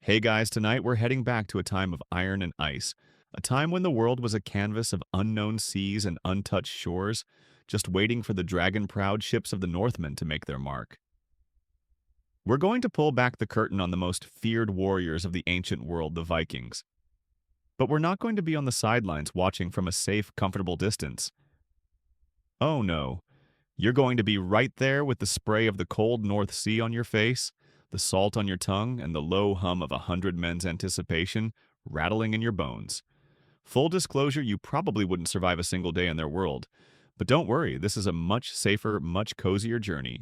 Hey guys, tonight we're heading back to a time of iron and ice, a time when the world was a canvas of unknown seas and untouched shores, just waiting for the dragon-proud ships of the Northmen to make their mark. We're going to pull back the curtain on the most feared warriors of the ancient world, the Vikings. But we're not going to be on the sidelines watching from a safe, comfortable distance. Oh no, you're going to be right there with the spray of the cold North Sea on your face, the salt on your tongue, and the low hum of 100 men's anticipation rattling in your bones. Full disclosure, you probably wouldn't survive a single day in their world. But don't worry, this is a much safer, much cozier journey.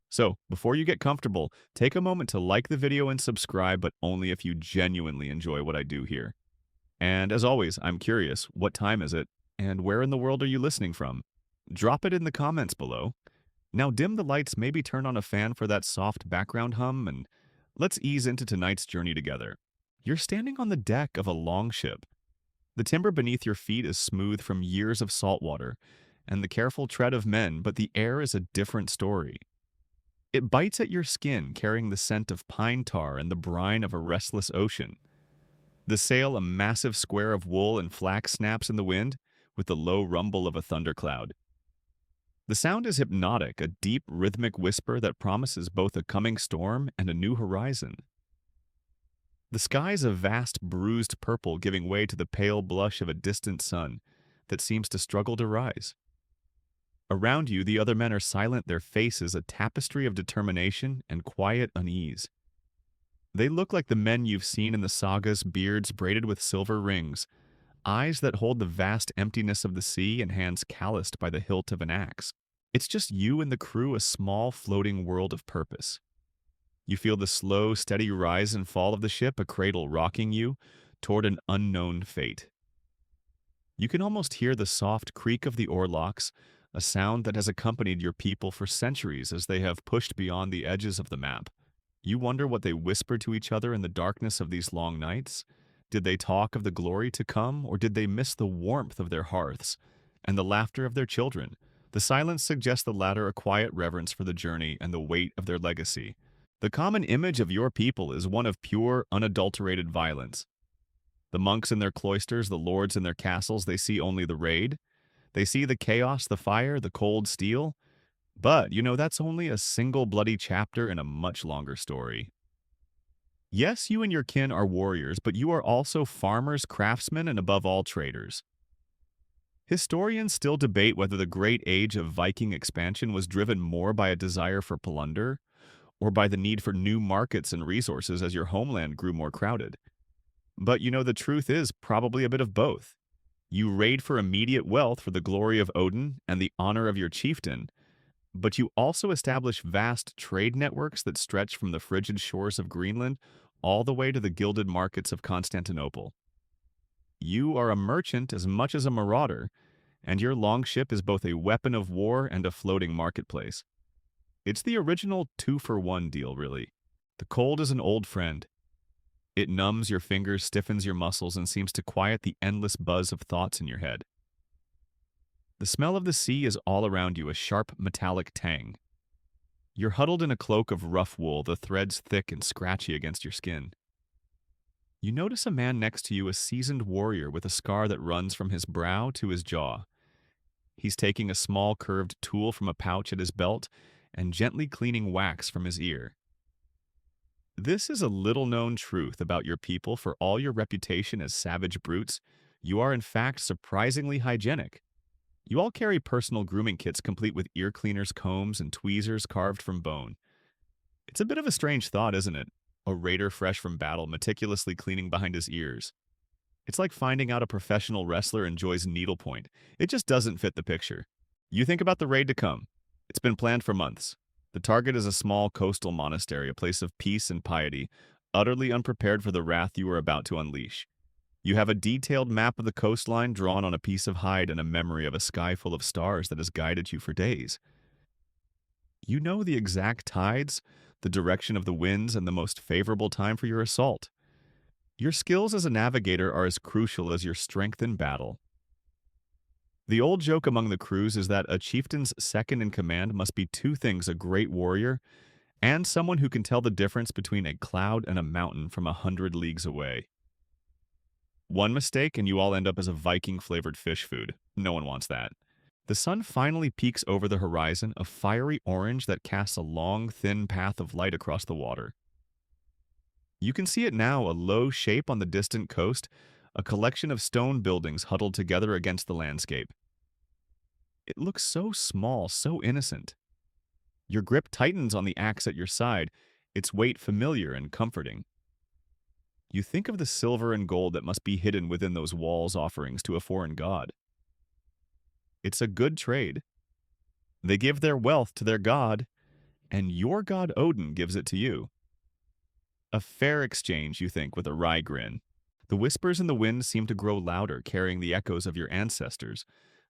So, before you get comfortable, take a moment to like the video and subscribe, but only if you genuinely enjoy what I do here. And as always, I'm curious, what time is it? And where in the world are you listening from? Drop it in the comments below. Now dim the lights, maybe turn on a fan for that soft background hum, and let's ease into tonight's journey together. You're standing on the deck of a longship. The timber beneath your feet is smooth from years of salt water and the careful tread of men, but the air is a different story. It bites at your skin, carrying the scent of pine tar and the brine of a restless ocean. The sail, a massive square of wool and flax, snaps in the wind with the low rumble of a thundercloud. The sound is hypnotic, a deep, rhythmic whisper that promises both a coming storm and a new horizon. The sky is a vast, bruised purple, giving way to the pale blush of a distant sun that seems to struggle to rise. Around you, the other men are silent, their faces a tapestry of determination and quiet unease. They look like the men you've seen in the sagas, beards braided with silver rings, eyes that hold the vast emptiness of the sea, and hands calloused by the hilt of an axe. It's just you and the crew, a small, floating world of purpose. You feel the slow, steady rise and fall of the ship, a cradle rocking you toward an unknown fate. You can almost hear the soft creak of the oarlocks, a sound that has accompanied your people for centuries as they have pushed beyond the edges of the map. You wonder what they whisper to each other in the darkness of these long nights. Did they talk of the glory to come, or did they miss the warmth of their hearths and the laughter of their children? The silence suggests the latter, a quiet reverence for the journey and the weight of their legacy. The common image of your people is one of pure, unadulterated violence. The monks in their cloisters, the lords in their castles, they see only the raid. They see the chaos, the fire, the cold steel. But, that's only a single bloody chapter in a much longer story. Yes, you and your kin are warriors, but you are also farmers, craftsmen, and above all, traders. Historians still debate whether the great age of Viking expansion was driven more by a desire for plunder or by the need for new markets and resources as your homeland grew more crowded. But the truth is probably a bit of both. You raid for immediate wealth for the glory of Odin and the honor of your chieftain, but you also establish vast trade networks that stretch from the frigid shores of Greenland all the way to the gilded markets of Constantinople. You are a merchant as much as a marauder, and your longship is both a weapon of war and a floating marketplace. It's the original two-for-one deal, really. The cold is an old friend. It numbs your fingers, stiffens your muscles, and seems to quiet the endless buzz of thoughts in your head. The smell of the sea is all around you, a sharp metallic tang. You're huddled in a cloak of rough wool, the threads thick and scratchy against your skin. You notice a man next to you, a seasoned warrior with a scar that runs from his brow to his jaw. He's taking a small curved tool from a pouch at his belt and gently cleaning wax from his ear. This is a little-known truth about your people. For all your reputation as savage brutes, you are in fact surprisingly hygienic. You all carry personal grooming kits complete with ear cleaners, combs, and tweezers carved from bone. It's a bit of a strange thought, isn't it? A raider fresh from battle, meticulously cleaning behind his ears. It's like finding out a professional wrestler enjoys needlepoint. It just doesn't fit the picture. You think about the raid to come. It's been planned for months. The target is a small coastal monastery, a place of peace and piety, utterly unprepared for the wrath you are about to unleash. You have a detailed map of the coastline drawn on a piece of hide and a memory of a sky full of stars that has guided you for days. You know the exact tides, the direction of the winds, and the most favorable time for your assault. Your skills as a navigator are as crucial as your strength in battle. The old joke among the crews is that a chieftain's second in command must be two things: a great warrior and someone who can tell the difference between a cloud and a mountain from 100 leagues away. One mistake and you all end up as a Viking-flavored fish food. No one wants that. The sun finally peeks over the horizon, a fiery orange that casts a long, thin path of light across the water. You can see it now, a low shape on the distant coast, a collection of stone buildings huddled together against the landscape. It looks so small, so innocent. Your grip tightens on the axe at your side, its weight familiar and comforting. You think of the silver and gold that must be hidden within those walls' offerings to a foreign god. It's a good trade. They give their wealth to their god, and your god Odin gives it to you. A fair exchange, you think, with a wry grin. The whispers in the wind seem to grow louder, carrying the echoes of your ancestors,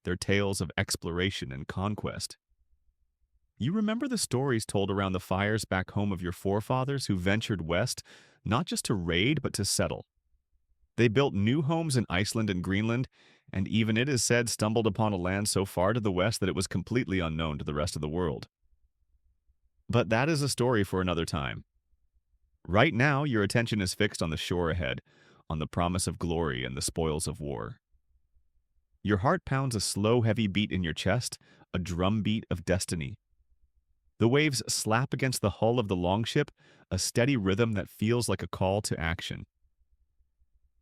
their tales of exploration and conquest. You remember the stories told around the fires back home of your forefathers who ventured west, not just to raid, but to settle. They built new homes in Iceland and Greenland, and even it is said stumbled upon a land so far to the west that it was completely unknown to the rest of the world. But that is a story for another time. Right now, your attention is fixed on the shore ahead, on the promise of glory and the spoils of war. Your heart pounds a slow, heavy beat in your chest, a drumbeat of destiny. The waves slap against the hull of the longship, a steady rhythm that feels like a call to action.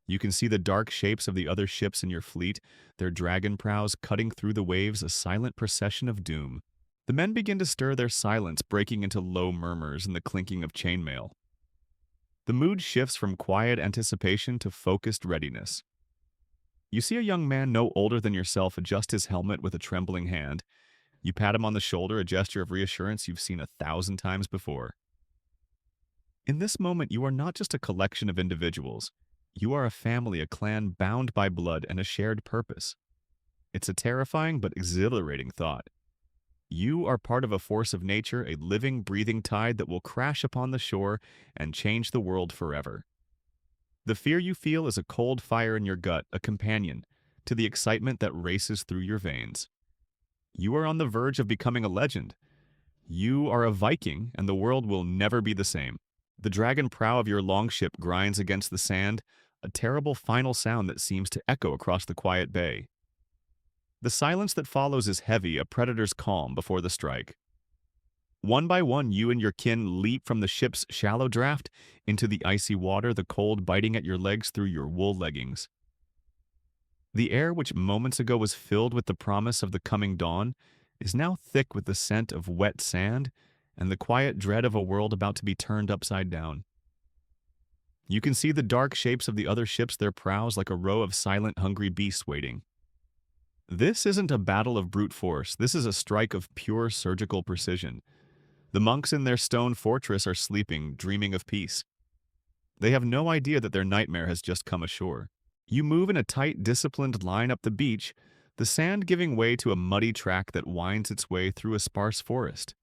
You can see the dark shapes of the other ships in your fleet, their dragon prows cutting through the waves, a silent procession of doom. The men begin to stir their silence, breaking into low murmurs and the clinking of chainmail. The mood shifts from quiet anticipation to focused readiness. You see a young man no older than yourself adjust his helmet with a trembling hand. You pat him on the shoulder, a gesture of reassurance you've seen 1,000 times before. In this moment, you are not just a collection of individuals. You are a family, a clan bound by blood and a shared purpose. It's a terrifying but exhilarating thought. You are part of a force of nature, a living, breathing tide that will crash upon the shore and change the world forever. The fear you feel is a cold fire in your gut, a companion to the excitement that races through your veins. You are on the verge of becoming a legend. You are a Viking, and the world will never be the same. The dragon prow of your longship grinds against the sand, a terrible final sound that seems to echo across the quiet bay. The silence that follows is heavy, a predator's calm before the strike. One by one, you and your kin leap from the ship's shallow draft into the icy water, the cold biting at your legs through your wool leggings. The air, which moments ago was filled with the promise of the coming dawn, is now thick with the scent of wet sand and the quiet dread of a world about to be turned upside down. You can see the dark shapes of the other ships, their prows like a row of silent, hungry beasts waiting. This isn't a battle of brute force. This is a strike of pure surgical precision. The monks in their stone fortress are sleeping, dreaming of peace. They have no idea that their nightmare has just come ashore. You move in a tight, disciplined line up the beach, the sand giving way to a muddy track that winds its way through a sparse forest.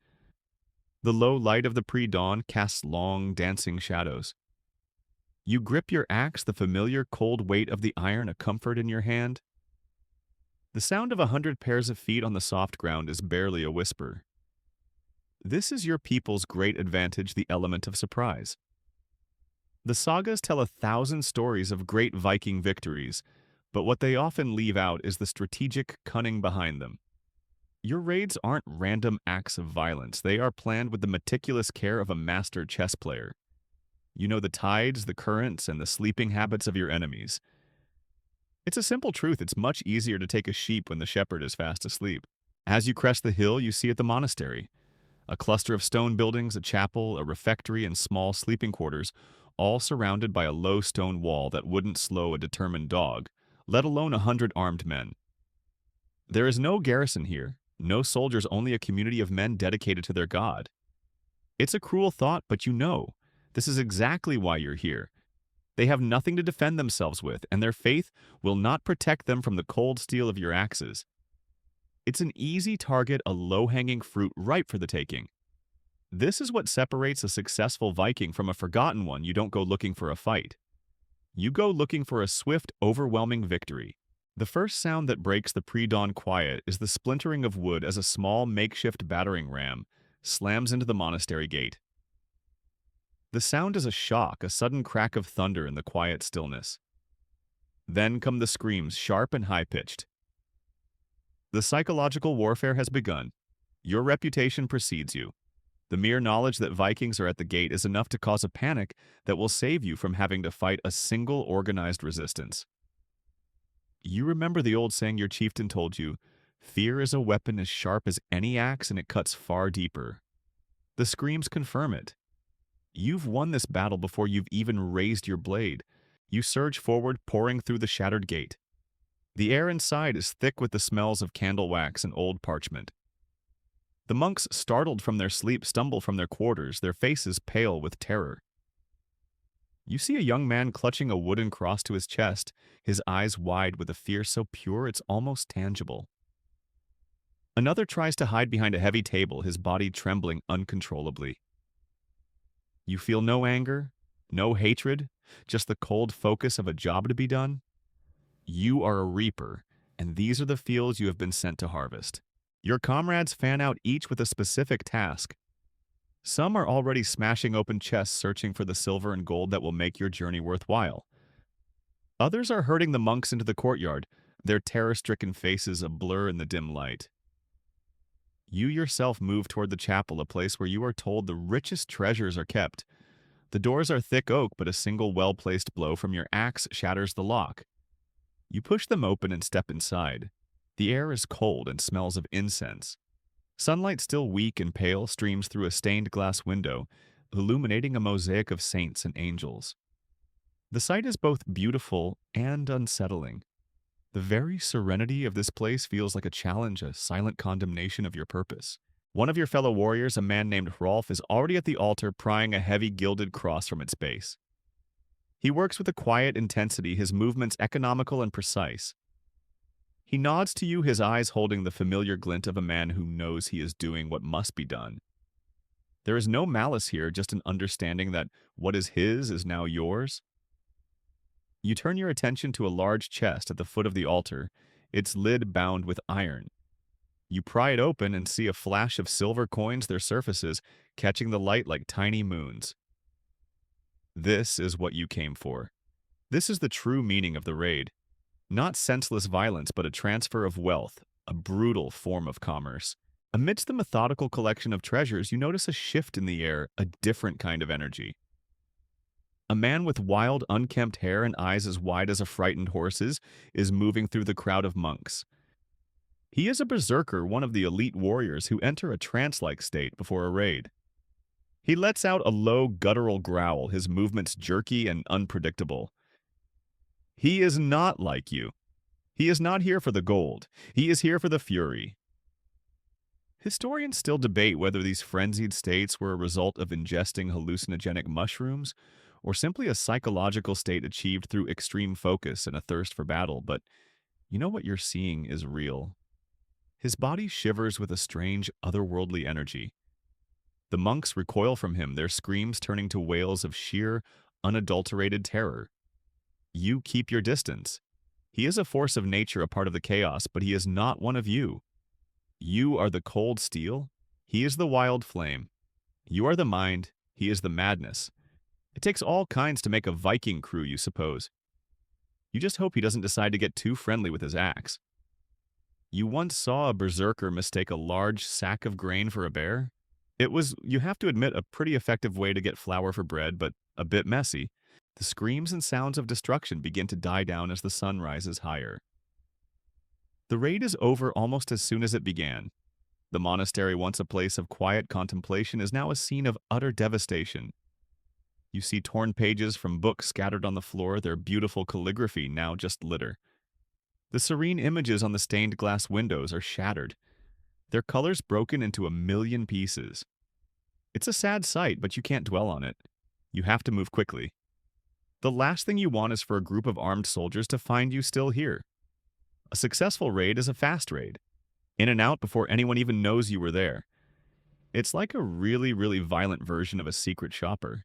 The low light of the pre-dawn casts long, dancing shadows. You grip your axe, the familiar cold weight of the iron a comfort in your hand. The sound of 100 pairs of feet on the soft ground is barely a whisper. This is your people's great advantage, the element of surprise. The sagas tell 1,000 stories of great Viking victories, but what they often leave out is the strategic cunning behind them. Your raids aren't random acts of violence. They are planned with the meticulous care of a master chess player. You know the tides, the currents, and the sleeping habits of your enemies. It's a simple truth. It's much easier to take a sheep when the shepherd is fast asleep. As you crest the hill, you see at the monastery. A cluster of stone buildings, a chapel, a refectory, and small sleeping quarters, all surrounded by a low stone wall that wouldn't slow a determined dog, let alone 100 armed men. There is no garrison here, no soldiers, only a community of men dedicated to their god. It's a cruel thought, but you know, this is exactly why you're here. They have nothing to defend themselves with, and their faith will not protect them from the cold steel of your axes. It's an easy target, a low-hanging fruit ripe for the taking. This is what separates a successful Viking from a forgotten one. You don't go looking for a fight. You go looking for a swift, overwhelming victory. The first sound that breaks the pre-dawn quiet is the splintering of wood as a small makeshift battering ram slams into the monastery gate. The sound is a shock, a sudden crack of thunder in the quiet stillness. Then come the screams, sharp and high-pitched. The psychological warfare has begun. Your reputation precedes you. The mere knowledge that Vikings are at the gate is enough to cause a panic that will save you from having to fight a single organized resistance. You remember the old saying your chieftain told you, "Fear is a weapon as sharp as any axe and it cuts far deeper." The screams confirm it. You've won this battle before you've even raised your blade. You surge forward, pouring through the shattered gate. The air inside is thick with the smells of candle wax and old parchment. The monks, startled from their sleep, stumble from their quarters, their faces pale with terror. You see a young man clutching a wooden cross to his chest, his eyes wide with a fear so pure it's almost tangible. Another tries to hide behind a heavy table, his body trembling uncontrollably. You feel no anger, no hatred, just the cold focus of a job to be done. You are a reaper, and these are the fields you have been sent to harvest. Your comrades fan out each with a specific task. Some are already smashing open chests searching for the silver and gold that will make your journey worthwhile. Others are herding the monks into the courtyard, their terror-stricken faces a blur in the dim light. You yourself move toward the chapel, a place where you are told the richest treasures are kept. The doors are thick oak, but a single well-placed blow from your axe shatters the lock. You push them open and step inside. The air is cold and smells of incense. Sunlight, still weak and pale, streams through a stained glass window, illuminating a mosaic of saints and angels. The sight is both beautiful and unsettling. The very serenity of this place feels like a challenge, a silent condemnation of your purpose. One of your fellow warriors, a man named Rolf, is already at the altar prying a heavy gilded cross from its base. He works with a quiet intensity, his movements economical and precise. He nods to you, his eyes holding the familiar glint of a man who knows he is doing what must be done. There is no malice here, just an understanding that what is his is now yours. You turn your attention to a large chest at the foot of the altar, its lid bound with iron. You pry it open and see a flash of silver coins, their surfaces catching the light like tiny moons. This is what you came for. This is the true meaning of the raid. Not senseless violence, but a transfer of wealth, a brutal form of commerce. Amidst the methodical collection of treasures, you notice a shift in the air, a different kind of energy. A man with wild, unkempt hair and eyes as wide as a frightened horse's is moving through the crowd of monks. He is a berserker, one of the elite warriors who enter a trance-like state before a raid. He lets out a low, guttural growl, his movements jerky and unpredictable. He is not like you. He is not here for the gold. He is here for the fury. Historians still debate whether these frenzied states were a result of ingesting hallucinogenic mushrooms or simply a psychological state achieved through extreme focus and a thirst for battle, but you know what you're seeing is real. His body shivers with a strange, otherworldly energy. The monks recoil from him, their screams turning to wails of sheer, unadulterated terror. You keep your distance. He is a force of nature, a part of the chaos, but he is not one of you. You are the cold steel. He is the wild flame. You are the mind. He is the madness. It takes all kinds to make a Viking crew, you suppose. You just hope he doesn't decide to get too friendly with his axe. You once saw a berserker mistake a large sack of grain for a bear? It was, you have to admit, a pretty effective way to get flour for bread, but a bit messy. The screams and sounds of destruction begin to die down as the sun rises higher. The raid is over almost as soon as it began. The monastery, once a place of quiet contemplation, is now a scene of utter devastation. You see torn pages from books scattered on the floor, their beautiful calligraphy now just litter. The serene images on the stained glass windows are shattered, their colors broken into a million pieces. It's a sad sight, but you can't dwell on it. You have to move quickly. The last thing you want is for a group of armed soldiers to find you still here. A successful raid is a fast raid. In and out before anyone even knows you were there. It's like a really, really violent version of a secret shopper.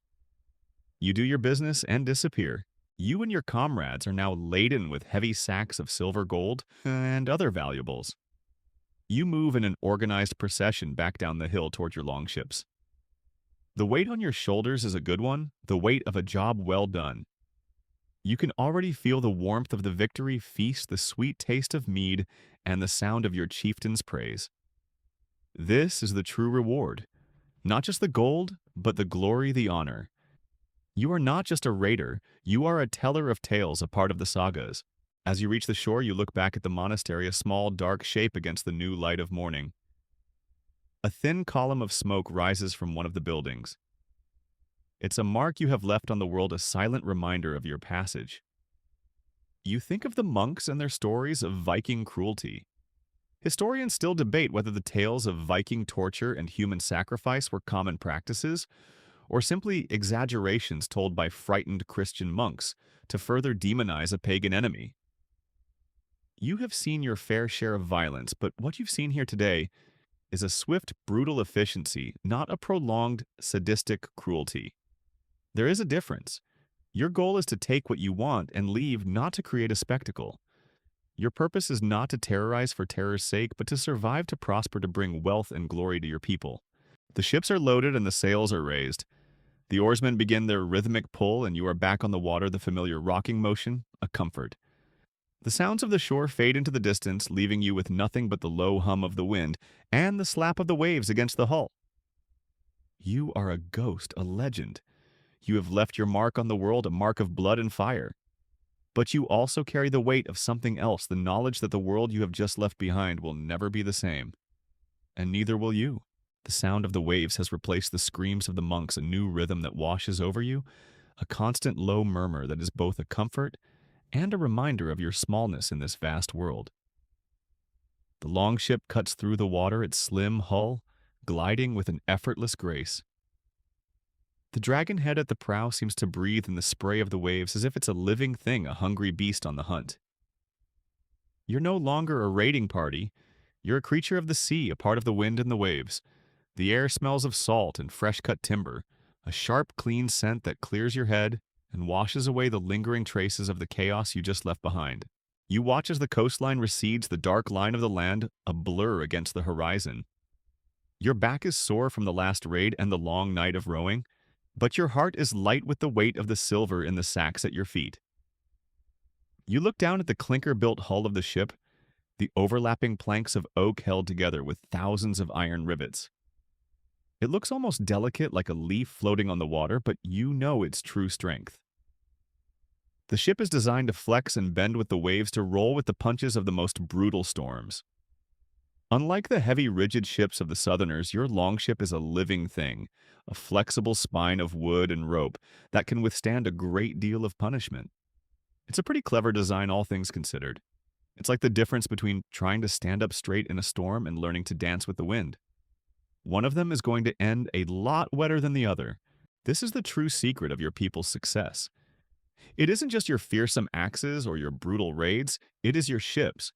You do your business and disappear. You and your comrades are now laden with heavy sacks of silver, gold, and other valuables. You move in an organized procession back down the hill toward your longships. The weight on your shoulders is a good one, the weight of a job well done. You can already feel the warmth of the victory feast, the sweet taste of mead, and the sound of your chieftain's praise. This is the true reward. Not just the gold, but the glory, the honor. You are not just a raider, you are a teller of tales, a part of the sagas. As you reach the shore, you look back at the monastery, a small, dark shape against the new light of morning. A thin column of smoke rises from one of the buildings. It's a mark you have left on the world, a silent reminder of your passage. You think of the monks and their stories of Viking cruelty. Historians still debate whether the tales of Viking torture and human sacrifice were common practices, or simply exaggerations told by frightened Christian monks to further demonize a pagan enemy. You have seen your fair share of violence, but what you've seen here today is a swift, brutal efficiency, not a prolonged, sadistic cruelty. There is a difference. Your goal is to take what you want and leave, not to create a spectacle. Your purpose is not to terrorize for terror's sake, but to survive, to prosper, to bring wealth and glory to your people. The ships are loaded and the sails are raised. The oarsmen begin their rhythmic pull, and you are back on the water, the familiar rocking motion, a comfort. The sounds of the shore fade into the distance, leaving you with nothing but the low hum of the wind and the slap of the waves against the hull. You are a ghost, a legend. You have left your mark on the world, a mark of blood and fire. But you also carry the weight of something else, the knowledge that the world you have just left behind will never be the same. And neither will you. The sound of the waves has replaced the screams of the monks, a new rhythm that washes over you, a constant low murmur that is both a comfort and a reminder of your smallness in this vast world. The longship cuts through the water, its slim hull gliding with an effortless grace. The dragon head at the prow seems to breathe in the spray of the waves as if it's a living thing, a hungry beast on the hunt. You're no longer a raiding party. You're a creature of the sea, a part of the wind and the waves. The air smells of salt and fresh-cut timber, a sharp, clean scent that clears your head and washes away the lingering traces of the chaos you just left behind. You watch as the coastline recedes, the dark line of the land a blur against the horizon. Your back is sore from the last raid and the long night of rowing, but your heart is light with the weight of the silver in the sacks at your feet. You look down at the clinker-built hull of the ship, the overlapping planks of oak held together with thousands of iron rivets. It looks almost delicate, like a leaf floating on the water, but you know its true strength. The ship is designed to flex and bend with the waves, to roll with the punches of the most brutal storms. Unlike the heavy, rigid ships of the Southerners, your longship is a living thing, a flexible spine of wood and rope that can withstand a great deal of punishment. It's a pretty clever design, all things considered. It's like the difference between trying to stand up straight in a storm and learning to dance with the wind. One of them is going to end a lot wetter than the other. This is the true secret of your people's success. It isn't just your fearsome axes or your brutal raids, it is your ships.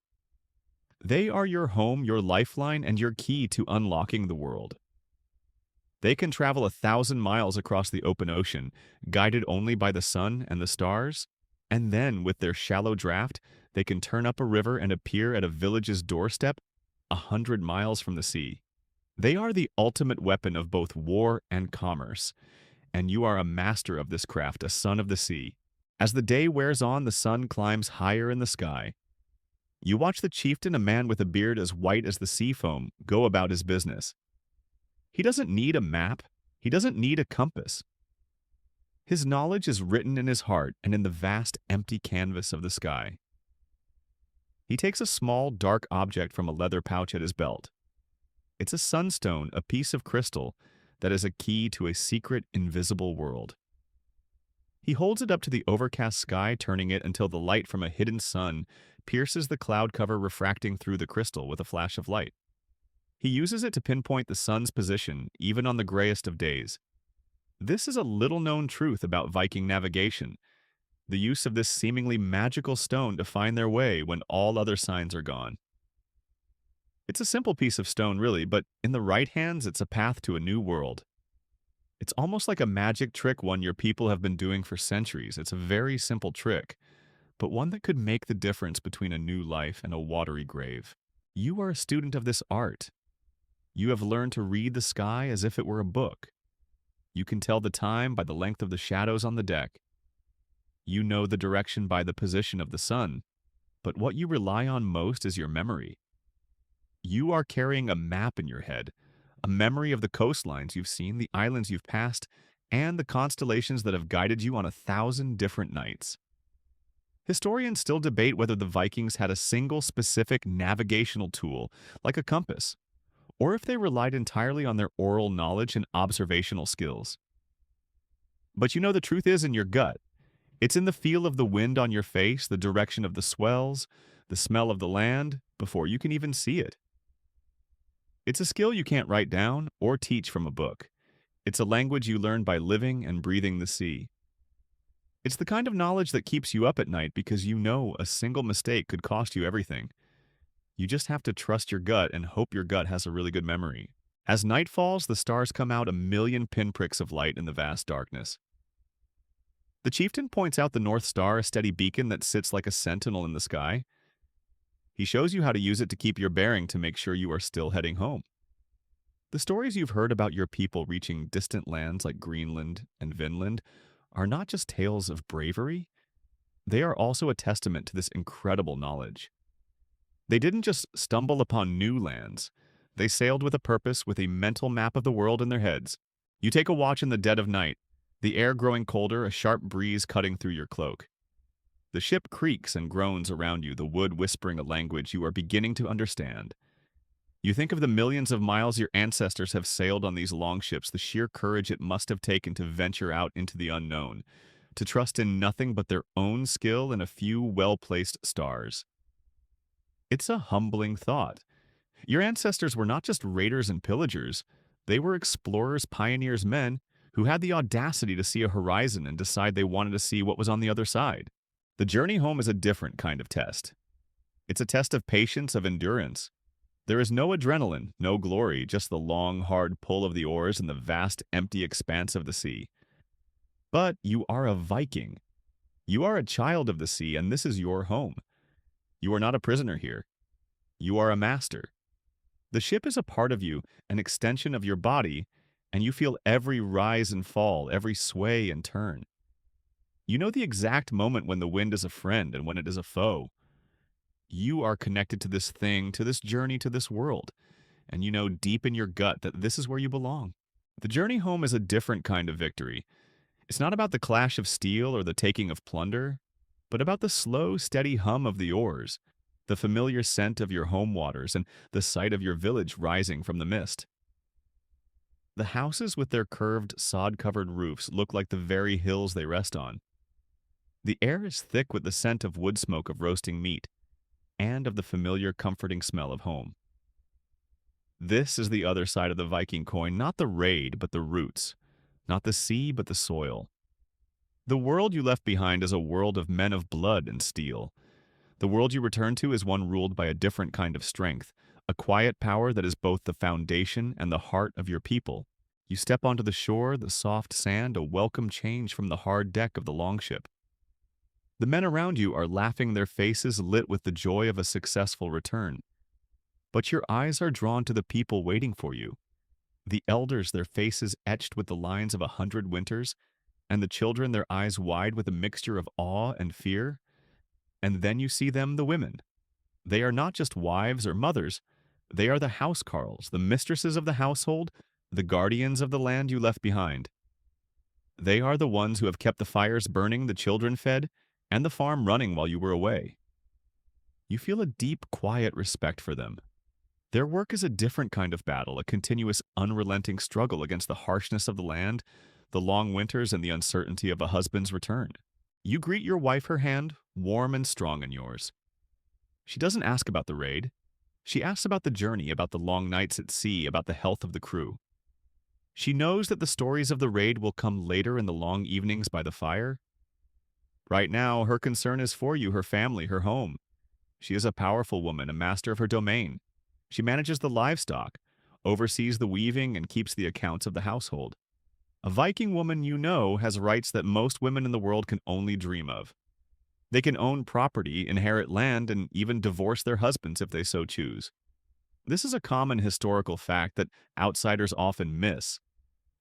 They are your home, your lifeline, and your key to unlocking the world. They can travel 1,000 miles across the open ocean, guided only by the sun and the stars, and then, with their shallow draft, they can turn up a river and appear at a village's doorstep 100 miles from the sea. They are the ultimate weapon of both war and commerce, and you are a master of this craft, a son of the sea. As the day wears on, the sun climbs higher in the sky. You watch the chieftain, a man with a beard as white as the sea foam, go about his business. He doesn't need a map. He doesn't need a compass. His knowledge is written in his heart and in the vast, empty canvas of the sky. He takes a small, dark object from a leather pouch at his belt. It's a sunstone, a piece of crystal that is a key to a secret, invisible world. He holds it up to the overcast sky, turning it until the light from a hidden sun pierces the cloud cover, refracting through the crystal with a flash of light. He uses it to pinpoint the sun's position, even on the grayest of days. This is a little-known truth about Viking navigation, the use of this seemingly magical stone to find their way when all other signs are gone. It's a simple piece of stone, really, but in the right hands, it's a path to a new world. It's almost like a magic trick, one your people have been doing for centuries. It's a very simple trick, but one that could make the difference between a new life and a watery grave. You are a student of this art. You have learned to read the sky as if it were a book. You can tell the time by the length of the shadows on the deck. You know the direction by the position of the sun, but what you rely on most is your memory. You are carrying a map in your head, a memory of the coastlines you've seen, the islands you've passed, and the constellations that have guided you on 1,000 different nights. Historians still debate whether the Vikings had a single specific navigational tool, like a compass, or if they relied entirely on their oral knowledge and observational skills. But you know the truth is in your gut. It's in the feel of the wind on your face, the direction of the swells, the smell of the land, before you can even see it. It's a skill you can't write down or teach from a book. It's a language you learn by living and breathing the sea. It's the kind of knowledge that keeps you up at night because you know a single mistake could cost you everything. You just have to trust your gut and hope your gut has a really good memory. As night falls, the stars come out a million pinpricks of light in the vast darkness. The chieftain points out the North Star, a steady beacon that sits like a sentinel in the sky. He shows you how to use it to keep your bearing to make sure you are still heading home. The stories you've heard about your people reaching distant lands like Greenland and Vinland are not just tales of bravery, they are also a testament to this incredible knowledge. They didn't just stumble upon new lands, they sailed with a purpose, with a mental map of the world in their heads. You take a watch in the dead of night, the air growing colder, a sharp breeze cutting through your cloak. The ship creaks and groans around you, the wood whispering a language you are beginning to understand. You think of the millions of miles your ancestors have sailed on these long ships, the sheer courage it must have taken to venture out into the unknown, to trust in nothing but their own skill and a few well-placed stars. It's a humbling thought. Your ancestors were not just raiders and pillagers, they were explorers, pioneers, men who had the audacity to see a horizon and decide they wanted to see what was on the other side. The journey home is a different kind of test. It's a test of patience, of endurance. There is no adrenaline, no glory, just the long, hard pull of the oars and the vast, empty expanse of the sea. But you are a Viking. You are a child of the sea, and this is your home. You are not a prisoner here. You are a master. The ship is a part of you, an extension of your body, and you feel every rise and fall, every sway and turn. You know the exact moment when the wind is a friend and when it is a foe. You are connected to this thing, to this journey, to this world, and you know deep in your gut that this is where you belong. The journey home is a different kind of victory. It's not about the clash of steel or the taking of plunder, but about the slow, steady hum of the oars, the familiar scent of your home waters, and the sight of your village rising from the mist. The houses with their curved, sod-covered roofs look like the very hills they rest on. The air is thick with the scent of wood smoke of roasting meat, and of the familiar, comforting smell of home. This is the other side of the Viking coin, not the raid, but the roots, not the sea, but the soil. The world you left behind is a world of men of blood and steel. The world you return to is one ruled by a different kind of strength, a quiet power that is both the foundation and the heart of your people. You step onto the shore, the soft sand, a welcome change from the hard deck of the longship. The men around you are laughing, their faces lit with the joy of a successful return. But your eyes are drawn to the people waiting for you. The elders, their faces etched with the lines of 100 winters, and the children, their eyes wide with a mixture of awe and fear. And then you see them, the women. They are not just wives or mothers. They are the housecarls, the mistresses of the household, the guardians of the land you left behind. They are the ones who have kept the fires burning, the children fed, and the farm running while you were away. You feel a deep, quiet respect for them. Their work is a different kind of battle, a continuous, unrelenting struggle against the harshness of the land, the long winters, and the uncertainty of a husband's return. You greet your wife, her hand warm and strong in yours. She doesn't ask about the raid. She asks about the journey, about the long nights at sea, about the health of the crew. She knows that the stories of the raid will come later in the long evenings by the fire. Right now, her concern is for you, her family, her home. She is a powerful woman, a master of her domain. She manages the livestock, oversees the weaving, and keeps the accounts of the household. A Viking woman, you know, has rights that most women in the world can only dream of. They can own property, inherit land, and even divorce their husbands if they so choose. This is a common historical fact that outsiders often miss.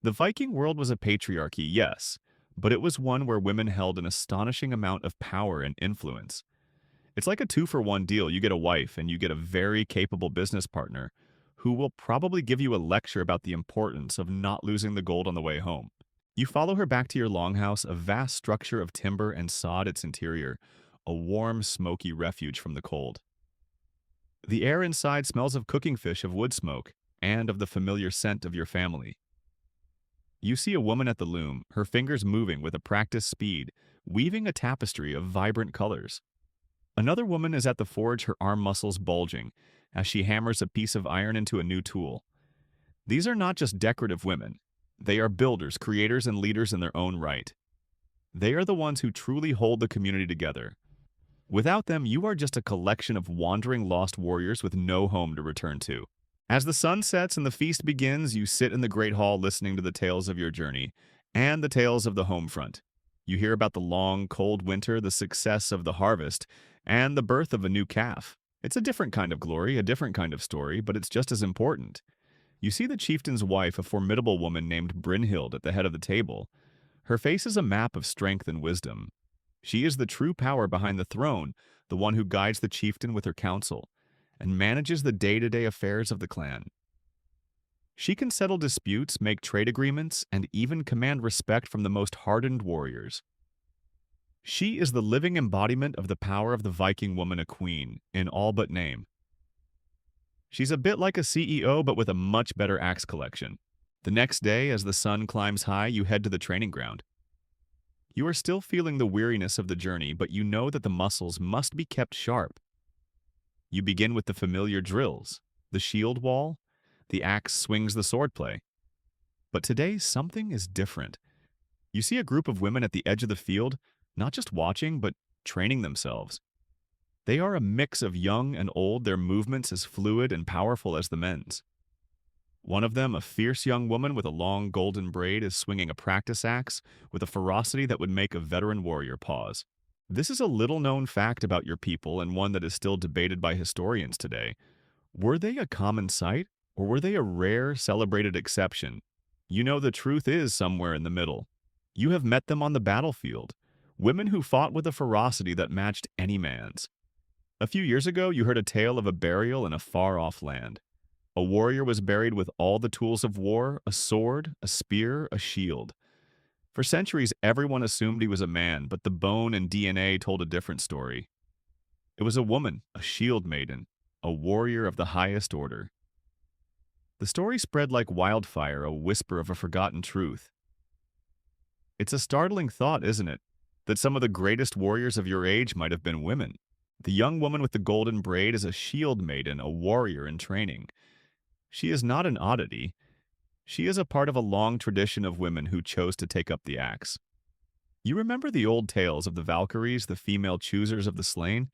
The Viking world was a patriarchy, yes, but it was one where women held an astonishing amount of power and influence. It's like a two-for-one deal. You get a wife and you get a very capable business partner who will probably give you a lecture about the importance of not losing the gold on the way home. You follow her back to your longhouse, a vast structure of timber and sod its interior, a warm, smoky refuge from the cold. The air inside smells of cooking fish, of wood smoke, and of the familiar scent of your family. You see a woman at the loom, her fingers moving with a practiced speed, weaving a tapestry of vibrant colors. Another woman is at the forge, her arm muscles bulging, as she hammers a piece of iron into a new tool. These are not just decorative women. They are builders, creators, and leaders in their own right. They are the ones who truly hold the community together. Without them, you are just a collection of wandering lost warriors with no home to return to. As the sun sets and the feast begins, you sit in the great hall listening to the tales of your journey and the tales of the home front. You hear about the long, cold winter, the success of the harvest, and the birth of a new calf. It's a different kind of glory, a different kind of story, but it's just as important. You see the chieftain's wife, a formidable woman named Brynhild, at the head of the table. Her face is a map of strength and wisdom. She is the true power behind the throne, the one who guides the chieftain with her counsel and manages the day-to-day affairs of the clan. She can settle disputes, make trade agreements, and even command respect from the most hardened warriors. She is the living embodiment of the power of the Viking woman, a queen, in all but name. She's a bit like a CEO, but with a much better axe collection. The next day, as the sun climbs high, you head to the training ground. You are still feeling the weariness of the journey, but you know that the muscles must be kept sharp. You begin with the familiar drills, the shield wall, the axe swings, the swordplay. But today, something is different. You see a group of women at the edge of the field, not just watching, but training themselves. They are a mix of young and old, their movements as fluid and powerful as the men's. One of them, a fierce young woman with a long golden braid, is swinging a practice axe with a ferocity that would make a veteran warrior pause. This is a little-known fact about your people and one that is still debated by historians today. Were they a common sight, or were they a rare, celebrated exception? You know the truth is somewhere in the middle. You have met them on the battlefield, women who fought with a ferocity that matched any man's. A few years ago, you heard a tale of a burial in a far-off land. A warrior was buried with all the tools of war, a sword, a spear, a shield. For centuries, everyone assumed he was a man, but the bone and DNA told a different story. It was a woman, a shield maiden, a warrior of the highest order. The story spread like wildfire, a whisper of a forgotten truth. It's a startling thought, isn't it? That some of the greatest warriors of your age might have been women. The young woman with the golden braid is a shield maiden, a warrior in training. She is not an oddity. She is a part of a long tradition of women who chose to take up the axe. You remember the old tales of the Valkyries, the female choosers of the slain?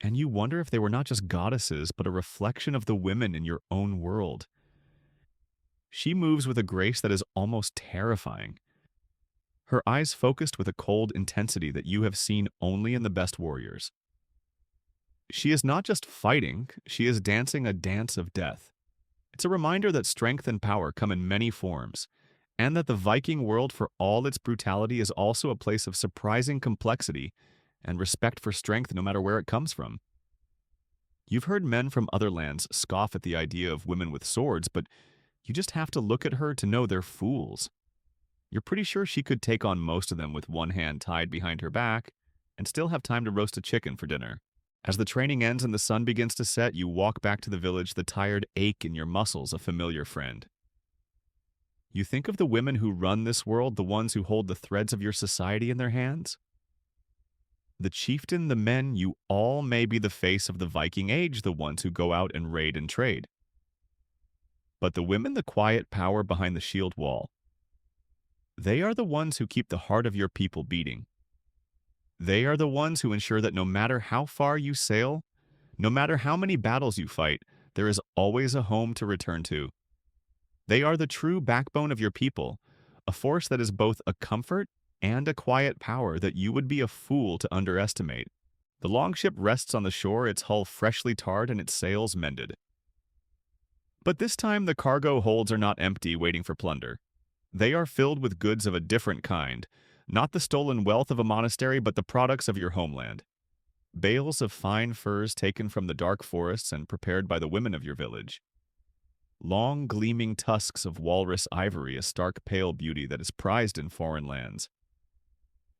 And you wonder if they were not just goddesses, but a reflection of the women in your own world. She moves with a grace that is almost terrifying. Her eyes focused with a cold intensity that you have seen only in the best warriors. She is not just fighting, she is dancing a dance of death. It's a reminder that strength and power come in many forms, and that the Viking world, for all its brutality, is also a place of surprising complexity and respect for strength no matter where it comes from. You've heard men from other lands scoff at the idea of women with swords, but you just have to look at her to know they're fools. You're pretty sure she could take on most of them with one hand tied behind her back and still have time to roast a chicken for dinner. As the training ends and the sun begins to set, you walk back to the village, the tired ache in your muscles, a familiar friend. You think of the women who run this world, the ones who hold the threads of your society in their hands? The chieftain, the men, you all may be the face of the Viking age, the ones who go out and raid and trade. But the women, the quiet power behind the shield wall, they are the ones who keep the heart of your people beating. They are the ones who ensure that no matter how far you sail, no matter how many battles you fight, there is always a home to return to. They are the true backbone of your people, a force that is both a comfort and a quiet power that you would be a fool to underestimate. The longship rests on the shore, its hull freshly tarred and its sails mended. But this time the cargo holds are not empty, waiting for plunder. They are filled with goods of a different kind, not the stolen wealth of a monastery, but the products of your homeland. Bales of fine furs taken from the dark forests and prepared by the women of your village. Long, gleaming tusks of walrus ivory, a stark pale beauty that is prized in foreign lands.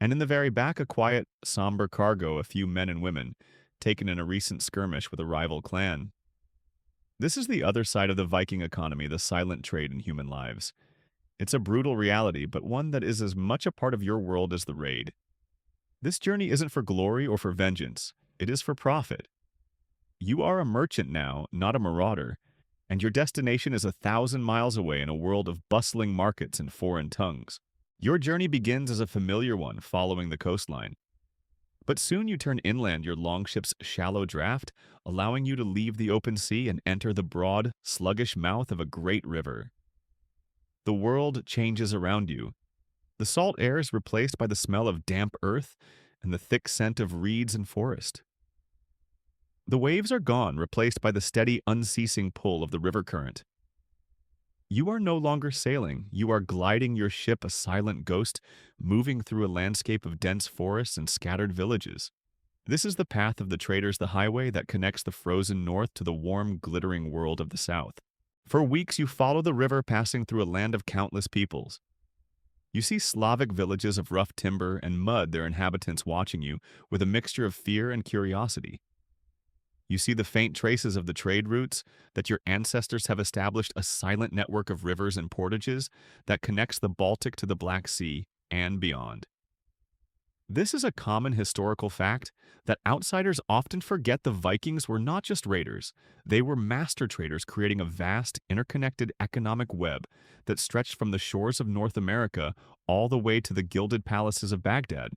And in the very back, a quiet, somber cargo, a few men and women, taken in a recent skirmish with a rival clan. This is the other side of the Viking economy, the silent trade in human lives. It's a brutal reality, but one that is as much a part of your world as the raid. This journey isn't for glory or for vengeance. It is for profit. You are a merchant now, not a marauder, and your destination is 1,000 miles away in a world of bustling markets and foreign tongues. Your journey begins as a familiar one, following the coastline. But soon you turn inland, your longship's shallow draft, allowing you to leave the open sea and enter the broad, sluggish mouth of a great river. The world changes around you. The salt air is replaced by the smell of damp earth and the thick scent of reeds and forest. The waves are gone, replaced by the steady, unceasing pull of the river current. You are no longer sailing, you are gliding your ship, a silent ghost, moving through a landscape of dense forests and scattered villages. This is the path of the traders, the highway that connects the frozen north to the warm, glittering world of the south. For weeks you follow the river, passing through a land of countless peoples. You see Slavic villages of rough timber and mud, their inhabitants watching you with a mixture of fear and curiosity. You see the faint traces of the trade routes that your ancestors have established, a silent network of rivers and portages that connects the Baltic to the Black Sea and beyond. This is a common historical fact that outsiders often forget. The Vikings were not just raiders, they were master traders creating a vast, interconnected economic web that stretched from the shores of North America all the way to the gilded palaces of Baghdad.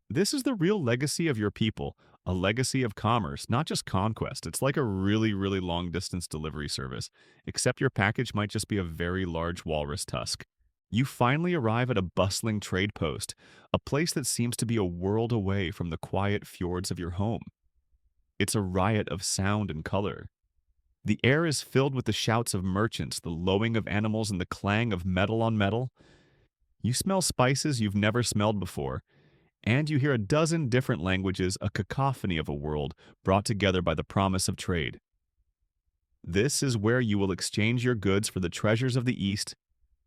This is the real legacy of your people, a legacy of commerce, not just conquest. It's like a really, really long-distance delivery service, except your package might just be a very large walrus tusk. You finally arrive at a bustling trade post, a place that seems to be a world away from the quiet fjords of your home. It's a riot of sound and color. The air is filled with the shouts of merchants, the lowing of animals, and the clang of metal on metal. You smell spices you've never smelled before, and you hear a dozen different languages, a cacophony of a world brought together by the promise of trade. This is where you will exchange your goods for the treasures of the East,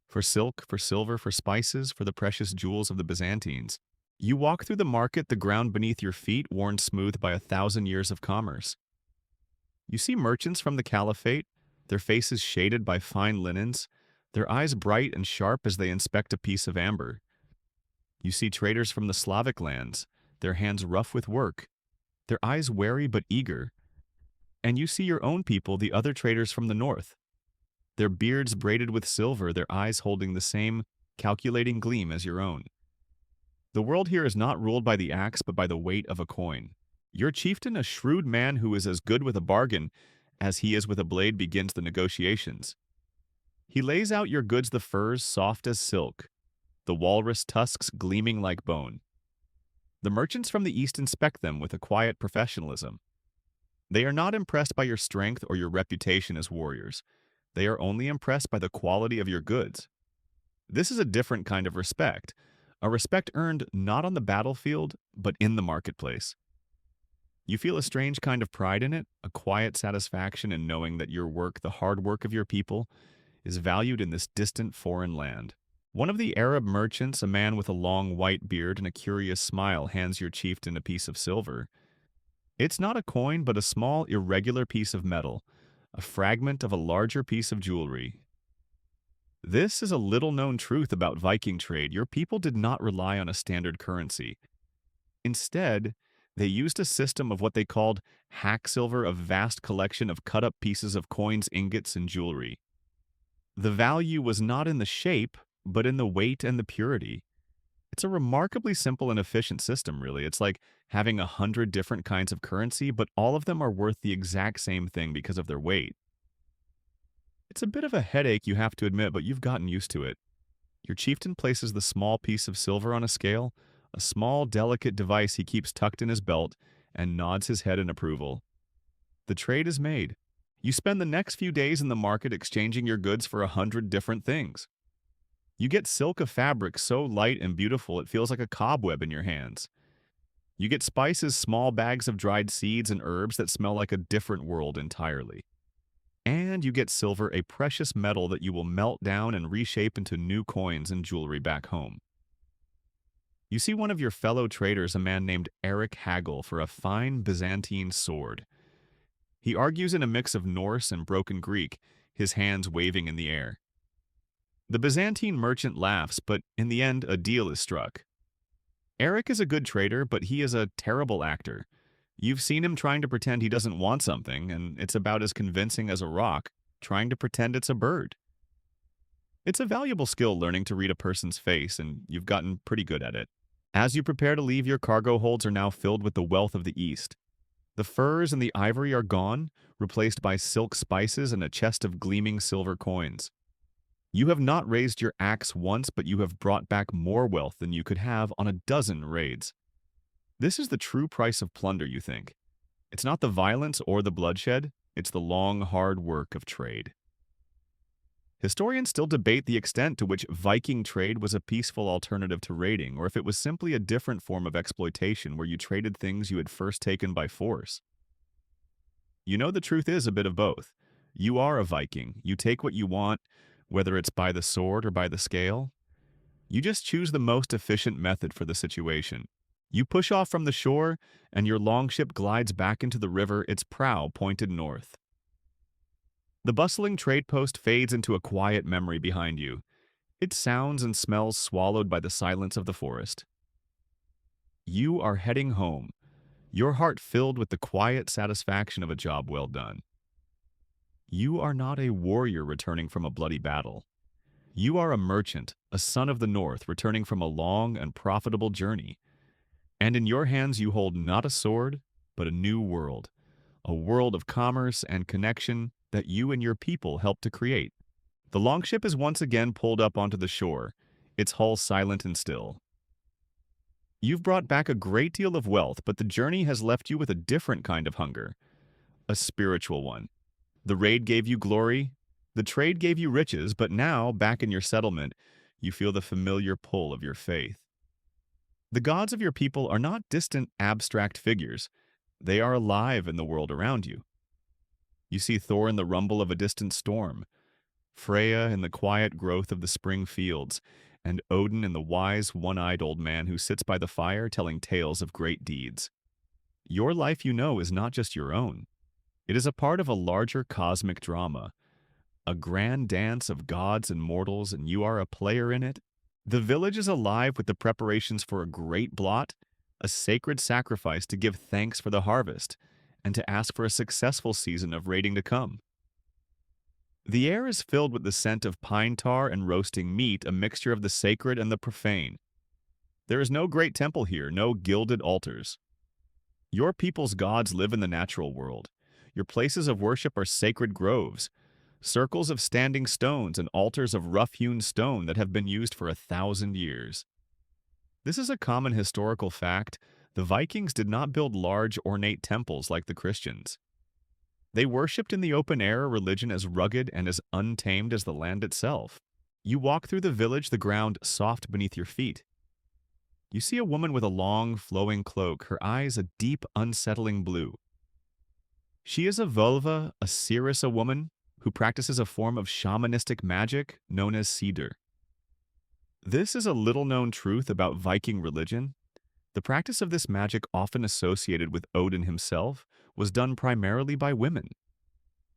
for silk, for silver, for spices, for the precious jewels of the Byzantines. You walk through the market, the ground beneath your feet worn smooth by 1,000 years of commerce. You see merchants from the Caliphate, their faces shaded by fine linens, their eyes bright and sharp as they inspect a piece of amber. You see traders from the Slavic lands, their hands rough with work, their eyes wary but eager. And you see your own people, the other traders from the north, their beards braided with silver, their eyes holding the same calculating gleam as your own. The world here is not ruled by the axe, but by the weight of a coin. Your chieftain, a shrewd man who is as good with a bargain as he is with a blade, begins the negotiations. He lays out your goods, the furs soft as silk, the walrus tusks gleaming like bone. The merchants from the east inspect them with a quiet professionalism. They are not impressed by your strength or your reputation as warriors. They are only impressed by the quality of your goods. This is a different kind of respect, a respect earned not on the battlefield, but in the marketplace. You feel a strange kind of pride in it, a quiet satisfaction in knowing that your work, the hard work of your people, is valued in this distant foreign land. One of the Arab merchants, a man with a long white beard and a curious smile, hands your chieftain a piece of silver. It's not a coin, but a small, irregular piece of metal, a fragment of a larger piece of jewelry. This is a little-known truth about Viking trade. Your people did not rely on a standard currency. Instead, they used a system of what they called hack silver, a vast collection of cut-up pieces of coins, ingots, and jewelry. The value was not in the shape, but in the weight and the purity. It's a remarkably simple and efficient system, really. It's like having 100 different kinds of currency, but all of them are worth the exact same thing because of their weight. It's a bit of a headache, you have to admit, but you've gotten used to it. Your chieftain places the small piece of silver on a scale, a small, delicate device he keeps tucked in his belt, and nods his head in approval. The trade is made. You spend the next few days in the market exchanging your goods for 100 different things. You get silk of fabric so light and beautiful it feels like a cobweb in your hands. You get spices, small bags of dried seeds and herbs that smell like a different world entirely. And you get silver, a precious metal that you will melt down and reshape into new coins and jewelry back home. You see one of your fellow traders, a man named Eric Hagel, for a fine Byzantine sword. He argues in a mix of Norse and broken Greek, his hands waving in the air. The Byzantine merchant laughs, but in the end, a deal is struck. Eric is a good trader, but he is a terrible actor. You've seen him trying to pretend he doesn't want something, and it's about as convincing as a rock trying to pretend it's a bird. It's a valuable skill learning to read a person's face, and you've gotten pretty good at it. As you prepare to leave, your cargo holds are now filled with the wealth of the East. The furs and the ivory are gone, replaced by silk spices and a chest of gleaming silver coins. You have not raised your axe once, but you have brought back more wealth than you could have on a dozen raids. This is the true price of plunder, you think. It's not the violence or the bloodshed, it's the long, hard work of trade. Historians still debate the extent to which Viking trade was a peaceful alternative to raiding, or if it was simply a different form of exploitation where you traded things you had first taken by force. You know, the truth is a bit of both. You are a Viking. You take what you want, whether it's by the sword or by the scale. You just choose the most efficient method for the situation. You push off from the shore, and your longship glides back into the river, its prow pointed north. The bustling trade post fades into a quiet memory behind you, its sounds and smells swallowed by the silence of the forest. You are heading home, your heart filled with the quiet satisfaction of a job well done. You are not a warrior returning from a bloody battle. You are a merchant, a son of the North, returning from a long and profitable journey. And in your hands you hold not a sword, but a new world, a world of commerce and connection that you and your people helped to create. The longship is once again pulled up onto the shore, its hull silent and still. You've brought back a great deal of wealth, but the journey has left you with a different kind of hunger, a spiritual one. The raid gave you glory, the trade gave you riches, but now, back in your settlement, you feel the familiar pull of your faith. The gods of your people are not distant, abstract figures. They are alive in the world around you. You see Thor in the rumble of a distant storm, Freya in the quiet growth of the spring fields, and Odin in the wise, one-eyed old man who sits by the fire telling tales of great deeds. Your life, you know, is not just your own. It is a part of a larger cosmic drama, a grand dance of gods and mortals, and you are a player in it. The village is alive with the preparations for a great blot, a sacred sacrifice to give thanks for the harvest, and to ask for a successful season of raiding to come. The air is filled with the scent of pine tar and roasting meat, a mixture of the sacred and the profane. There is no great temple here, no gilded altars. Your people's gods live in the natural world. Your places of worship are sacred groves, circles of standing stones and altars of rough-hewn stone that have been used for 1,000 years. This is a common historical fact. The Vikings did not build large, ornate temples like the Christians. They worshipped in the open air, a religion as rugged and as untamed as the land itself. You walk through the village, the ground soft beneath your feet. You see a woman with a long, flowing cloak, her eyes a deep, unsettling blue. She is a vulva, a seeress, a woman who practices a form of shamanistic magic known as cedar. This is a little-known truth about Viking religion. The practice of this magic, often associated with Odin himself, was done primarily by women.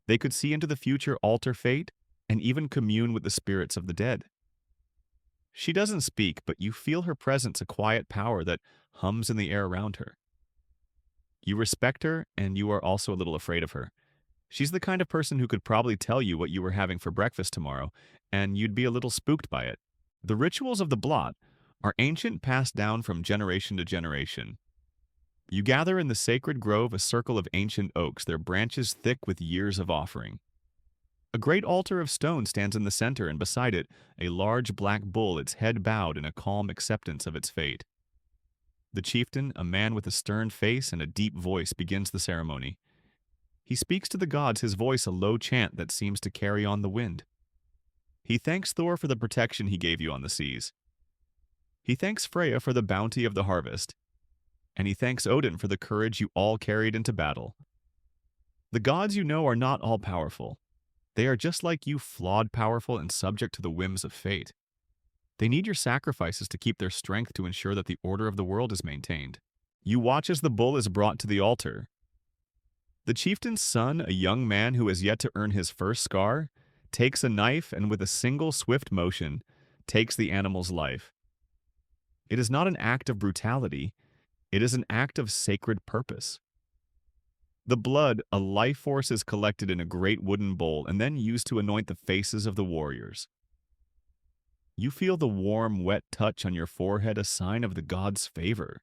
They could see into the future, alter fate, and even commune with the spirits of the dead. She doesn't speak, but you feel her presence, a quiet power that hums in the air around her. You respect her, and you are also a little afraid of her. She's the kind of person who could probably tell you what you were having for breakfast tomorrow, and you'd be a little spooked by it. The rituals of the blot are ancient, passed down from generation to generation. You gather in the sacred grove, a circle of ancient oaks, their branches thick with years of offering. A great altar of stone stands in the center, and beside it, a large black bull, its head bowed in a calm acceptance of its fate. The chieftain, a man with a stern face and a deep voice, begins the ceremony. He speaks to the gods, his voice a low chant that seems to carry on the wind. He thanks Thor for the protection he gave you on the seas. He thanks Freya for the bounty of the harvest. And he thanks Odin for the courage you all carried into battle. The gods you know are not all powerful. They are just like you, flawed, powerful, and subject to the whims of fate. They need your sacrifices to keep their strength to ensure that the order of the world is maintained. You watch as the bull is brought to the altar. The chieftain's son, a young man who has yet to earn his first scar, takes a knife and with a single swift motion, takes the animal's life. It is not an act of brutality, it is an act of sacred purpose. The blood, a life force, is collected in a great wooden bowl and then used to anoint the faces of the warriors. You feel the warm, wet touch on your forehead, a sign of the god's favor.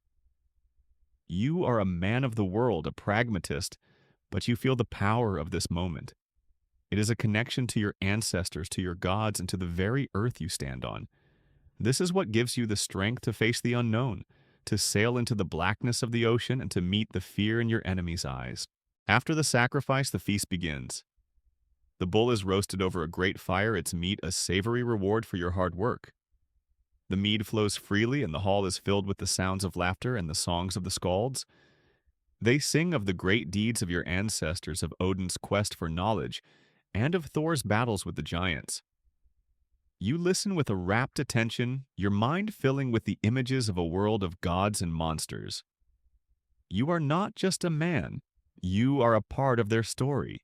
You are a man of the world, a pragmatist, but you feel the power of this moment. It is a connection to your ancestors, to your gods, and to the very earth you stand on. This is what gives you the strength to face the unknown, to sail into the blackness of the ocean, and to meet the fear in your enemy's eyes. After the sacrifice, the feast begins. The bull is roasted over a great fire, its meat a savory reward for your hard work. The mead flows freely, and the hall is filled with the sounds of laughter and the songs of the skalds. They sing of the great deeds of your ancestors, of Odin's quest for knowledge, and of Thor's battles with the giants. You listen with a rapt attention, your mind filling with the images of a world of gods and monsters. You are not just a man, you are a part of their story.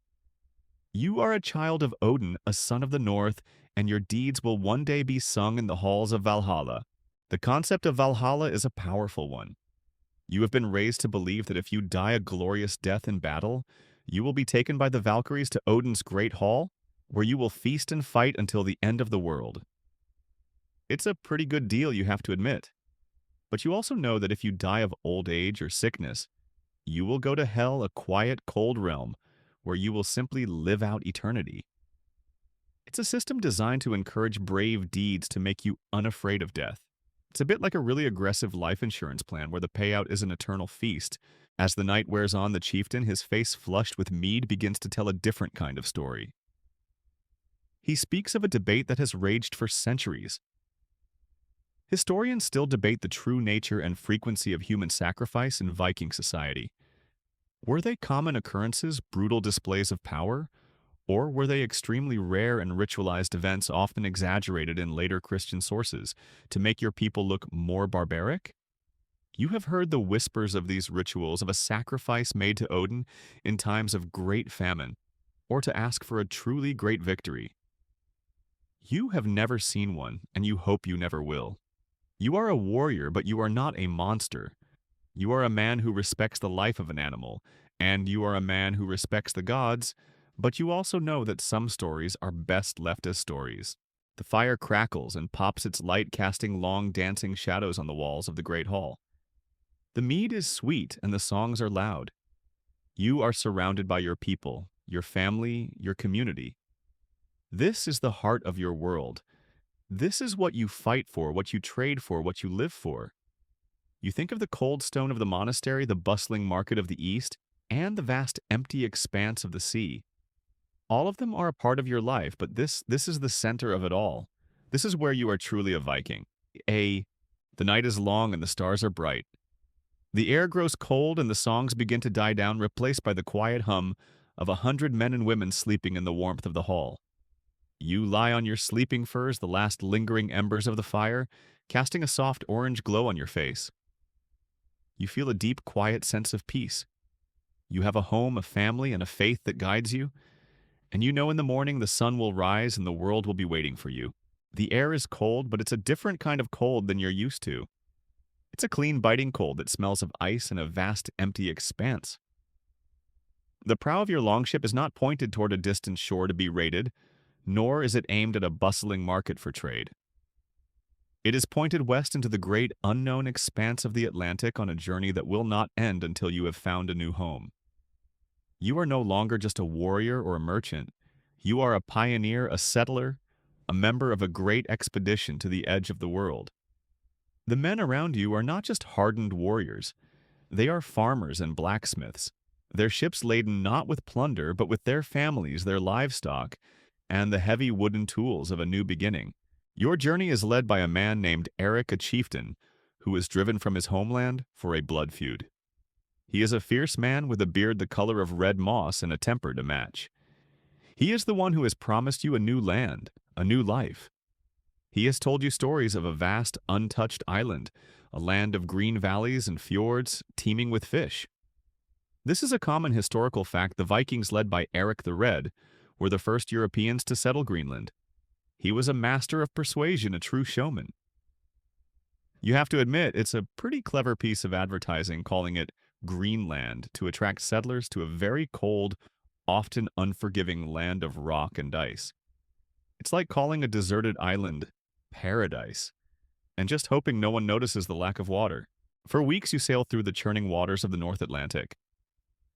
You are a child of Odin, a son of the North, and your deeds will one day be sung in the halls of Valhalla. The concept of Valhalla is a powerful one. You have been raised to believe that if you die a glorious death in battle, you will be taken by the Valkyries to Odin's great hall, where you will feast and fight until the end of the world. It's a pretty good deal, you have to admit. But you also know that if you die of old age or sickness, you will go to hell, a quiet, cold realm, where you will simply live out eternity. It's a system designed to encourage brave deeds to make you unafraid of death. It's a bit like a really aggressive life insurance plan where the payout is an eternal feast. As the night wears on, the chieftain, his face flushed with mead, begins to tell a different kind of story. He speaks of a debate that has raged for centuries. Historians still debate the true nature and frequency of human sacrifice in Viking society. Were they common occurrences, brutal displays of power, or were they extremely rare and ritualized events often exaggerated in later Christian sources to make your people look more barbaric? You have heard the whispers of these rituals of a sacrifice made to Odin in times of great famine, or to ask for a truly great victory. You have never seen one, and you hope you never will. You are a warrior, but you are not a monster. You are a man who respects the life of an animal, and you are a man who respects the gods, but you also know that some stories are best left as stories. The fire crackles and pops its light, casting long dancing shadows on the walls of the great hall. The mead is sweet and the songs are loud. You are surrounded by your people, your family, your community. This is the heart of your world. This is what you fight for, what you trade for, what you live for. You think of the cold stone of the monastery, the bustling market of the east, and the vast empty expanse of the sea. All of them are a part of your life, but this is the center of it all. This is where you are truly a Viking. The night is long and the stars are bright. The air grows cold and the songs begin to die down, replaced by the quiet hum of 100 men and women sleeping in the warmth of the hall. You lie on your sleeping furs, the last lingering embers of the fire, casting a soft orange glow on your face. You feel a deep, quiet sense of peace. You have a home, a family, and a faith that guides you. And you know in the morning the sun will rise and the world will be waiting for you. The air is cold, but it's a different kind of cold than you're used to. It's a clean, biting cold that smells of ice and a vast, empty expanse. The prow of your longship is not pointed toward a distant shore to be raided, nor is it aimed at a bustling market for trade. It is pointed west into the great, unknown expanse of the Atlantic on a journey that will not end until you have found a new home. You are no longer just a warrior or a merchant. You are a pioneer, a settler, a member of a great expedition to the edge of the world. The men around you are not just hardened warriors. They are farmers and blacksmiths, their ships laden not with plunder, but with their families, their livestock, and the heavy wooden tools of a new beginning. Your journey is led by a man named Eric, a chieftain, who is driven from his homeland for a blood feud. He is a fierce man with a beard the color of red moss and a temper to match. He is the one who has promised you a new land, a new life. He has told you stories of a vast, untouched island, a land of green valleys and fjords teeming with fish. This is a common historical fact. The Vikings, led by Eric the Red, were the first Europeans to settle Greenland. He was a master of persuasion, a true showman. You have to admit, it's a pretty clever piece of advertising calling it Greenland to attract settlers to a very cold, often unforgiving land of rock and ice. It's like calling a deserted island paradise, and just hoping no one notices the lack of water. For weeks you sail through the churning waters of the North Atlantic.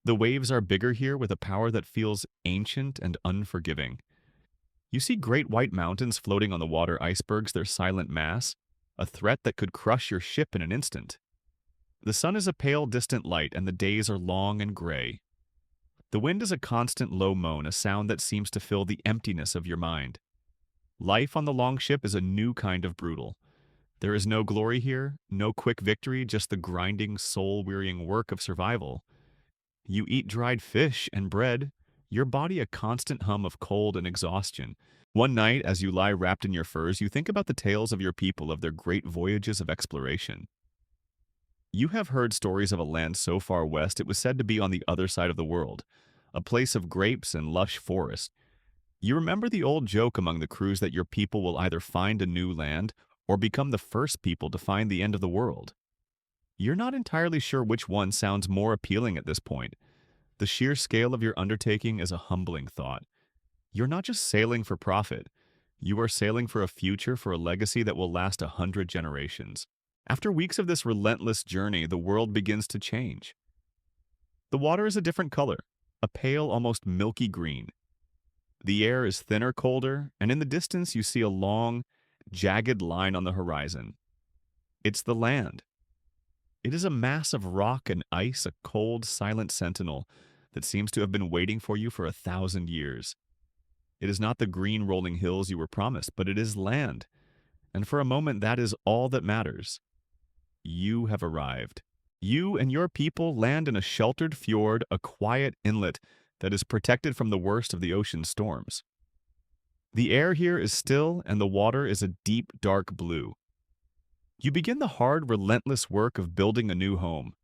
The waves are bigger here with a power that feels ancient and unforgiving. You see great white mountains floating on the water, icebergs, their silent mass, a threat that could crush your ship in an instant. The sun is a pale, distant light, and the days are long and gray. The wind is a constant low moan, a sound that seems to fill the emptiness of your mind. Life on the longship is a new kind of brutal. There is no glory here, no quick victory, just the grinding, soul-wearying work of survival. You eat dried fish and bread, your body a constant hum of cold and exhaustion. One night, as you lie wrapped in your furs, you think about the tales of your people, of their great voyages of exploration. You have heard stories of a land so far west it was said to be on the other side of the world, a place of grapes and lush forests. You remember the old joke among the crews that your people will either find a new land or become the first people to find the end of the world. You're not entirely sure which one sounds more appealing at this point. The sheer scale of your undertaking is a humbling thought. You're not just sailing for profit. You are sailing for a future, for a legacy that will last 100 generations. After weeks of this relentless journey, the world begins to change. The water is a different color, a pale, almost milky green. The air is thinner, colder, and in the distance you see a long, jagged line on the horizon. It's the land. It is a mass of rock and ice, a cold, silent sentinel that seems to have been waiting for you for 1,000 years. It is not the green rolling hills you were promised, but it is land. And for a moment, that is all that matters. You have arrived. You and your people land in a sheltered fjord, a quiet inlet that is protected from the worst of the ocean storms. The air here is still, and the water is a deep, dark blue. You begin the hard, relentless work of building a new home.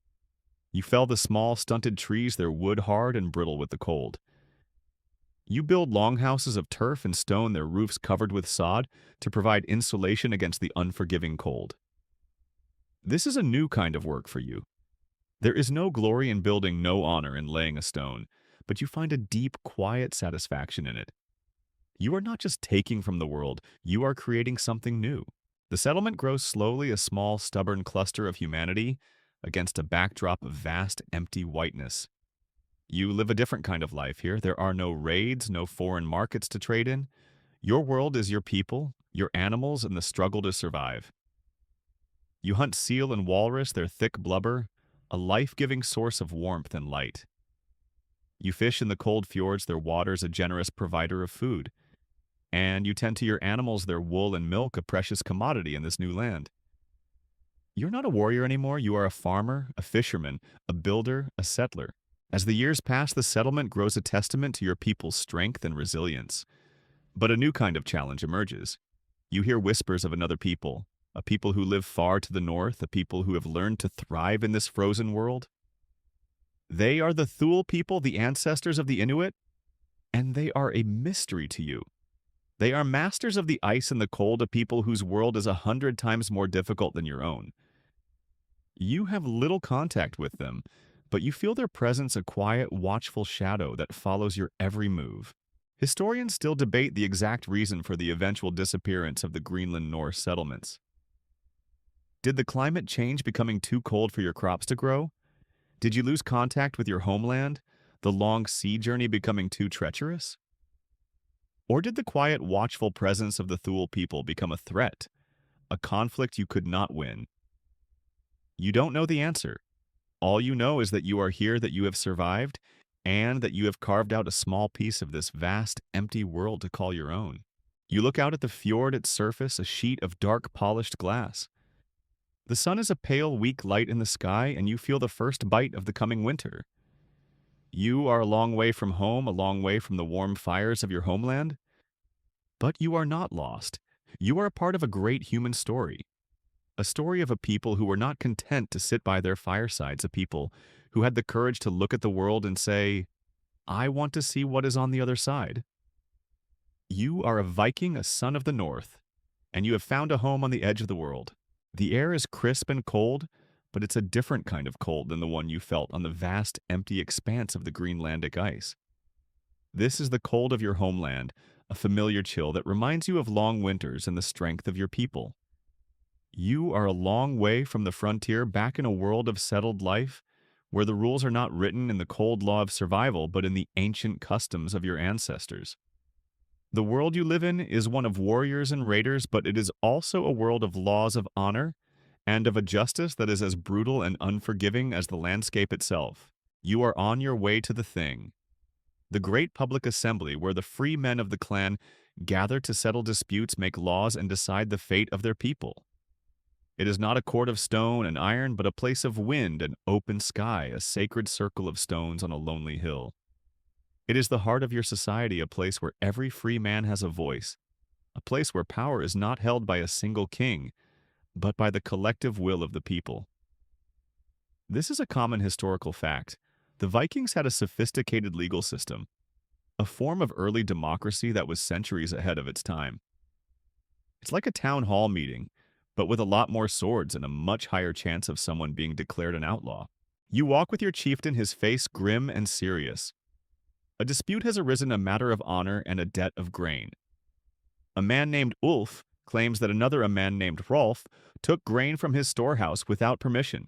You fell the small, stunted trees, their wood hard and brittle with the cold. You build longhouses of turf and stone, their roofs covered with sod, to provide insulation against the unforgiving cold. This is a new kind of work for you. There is no glory in building, no honor in laying a stone, but you find a deep, quiet satisfaction in it. You are not just taking from the world, you are creating something new. The settlement grows slowly, a small, stubborn cluster of humanity against a backdrop of vast, empty whiteness. You live a different kind of life here. There are no raids, no foreign markets to trade in. Your world is your people, your animals, and the struggle to survive. You hunt seal and walrus, their thick blubber, a life-giving source of warmth and light. You fish in the cold fjords, their waters a generous provider of food. And you tend to your animals, their wool and milk, a precious commodity in this new land. You're not a warrior anymore. You are a farmer, a fisherman, a builder, a settler. As the years pass, the settlement grows a testament to your people's strength and resilience. But a new kind of challenge emerges. You hear whispers of another people, a people who live far to the north, a people who have learned to thrive in this frozen world. They are the Thule people, the ancestors of the Inuit, and they are a mystery to you. They are masters of the ice and the cold, a people whose world is 100 times more difficult than your own. You have little contact with them, but you feel their presence, a quiet, watchful shadow that follows your every move. Historians still debate the exact reason for the eventual disappearance of the Greenland Norse settlements. Did the climate change, becoming too cold for your crops to grow? Did you lose contact with your homeland, the long sea journey becoming too treacherous? Or did the quiet, watchful presence of the Thule people become a threat, a conflict you could not win? You don't know the answer. All you know is that you are here, that you have survived, and that you have carved out a small piece of this vast, empty world to call your own. You look out at the fjord, its surface, a sheet of dark, polished glass. The sun is a pale, weak light in the sky, and you feel the first bite of the coming winter. You are a long way from home, a long way from the warm fires of your homeland, but you are not lost. You are a part of a great human story. A story of a people who were not content to sit by their firesides, a people who had the courage to look at the world and say, I want to see what is on the other side. You are a Viking, a son of the North, and you have found a home on the edge of the world. The air is crisp and cold, but it's a different kind of cold than the one you felt on the vast, empty expanse of the Greenlandic ice. This is the cold of your homeland, a familiar chill that reminds you of long winters and the strength of your people. You are a long way from the frontier, back in a world of settled life, where the rules are not written in the cold law of survival, but in the ancient customs of your ancestors. The world you live in is one of warriors and raiders, but it is also a world of laws of honor and of a justice that is as brutal and unforgiving as the landscape itself. You are on your way to the Thing, the great public assembly where the free men of the clan gather to settle disputes, make laws, and decide the fate of their people. It is not a court of stone and iron, but a place of wind and open sky, a sacred circle of stones on a lonely hill. It is the heart of your society, a place where every free man has a voice, a place where power is not held by a single king, but by the collective will of the people. This is a common historical fact. The Vikings had a sophisticated legal system, a form of early democracy that was centuries ahead of its time. It's like a town hall meeting, but with a lot more swords and a much higher chance of someone being declared an outlaw. You walk with your chieftain, his face grim and serious. A dispute has arisen, a matter of honor and a debt of grain. A man named Ulf claims that another, a man named Rolf, took grain from his storehouse without permission.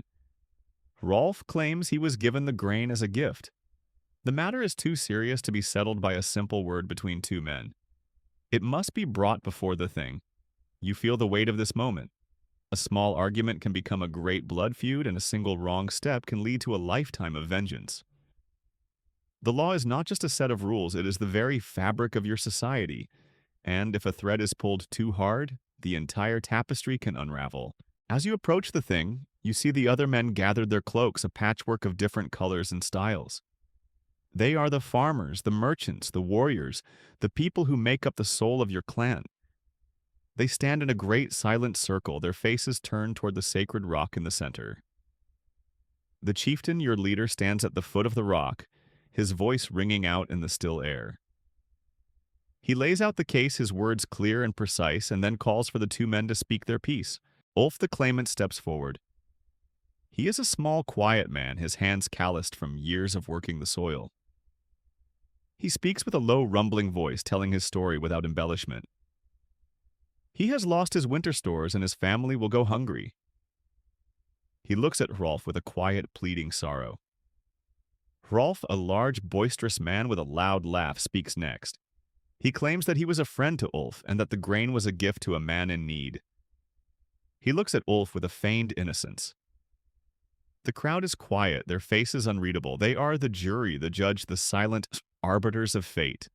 Rolf claims he was given the grain as a gift. The matter is too serious to be settled by a simple word between two men. It must be brought before the Thing. You feel the weight of this moment. A small argument can become a great blood feud, and a single wrong step can lead to a lifetime of vengeance. The law is not just a set of rules, it is the very fabric of your society, and if a thread is pulled too hard, the entire tapestry can unravel. As you approach the Thing, you see the other men gathered their cloaks, a patchwork of different colors and styles. They are the farmers, the merchants, the warriors, the people who make up the soul of your clan. They stand in a great silent circle, their faces turned toward the sacred rock in the center. The chieftain, your leader, stands at the foot of the rock, his voice ringing out in the still air. He lays out the case, his words clear and precise, and then calls for the two men to speak their piece. Ulf the claimant steps forward. He is a small, quiet man, his hands calloused from years of working the soil. He speaks with a low, rumbling voice, telling his story without embellishment. He has lost his winter stores and his family will go hungry. He looks at Hrolf with a quiet, pleading sorrow. Hrolf, a large, boisterous man with a loud laugh, speaks next. He claims that he was a friend to Ulf and that the grain was a gift to a man in need. He looks at Ulf with a feigned innocence. The crowd is quiet, their faces unreadable. They are the jury, the judge, the silent arbiters of fate.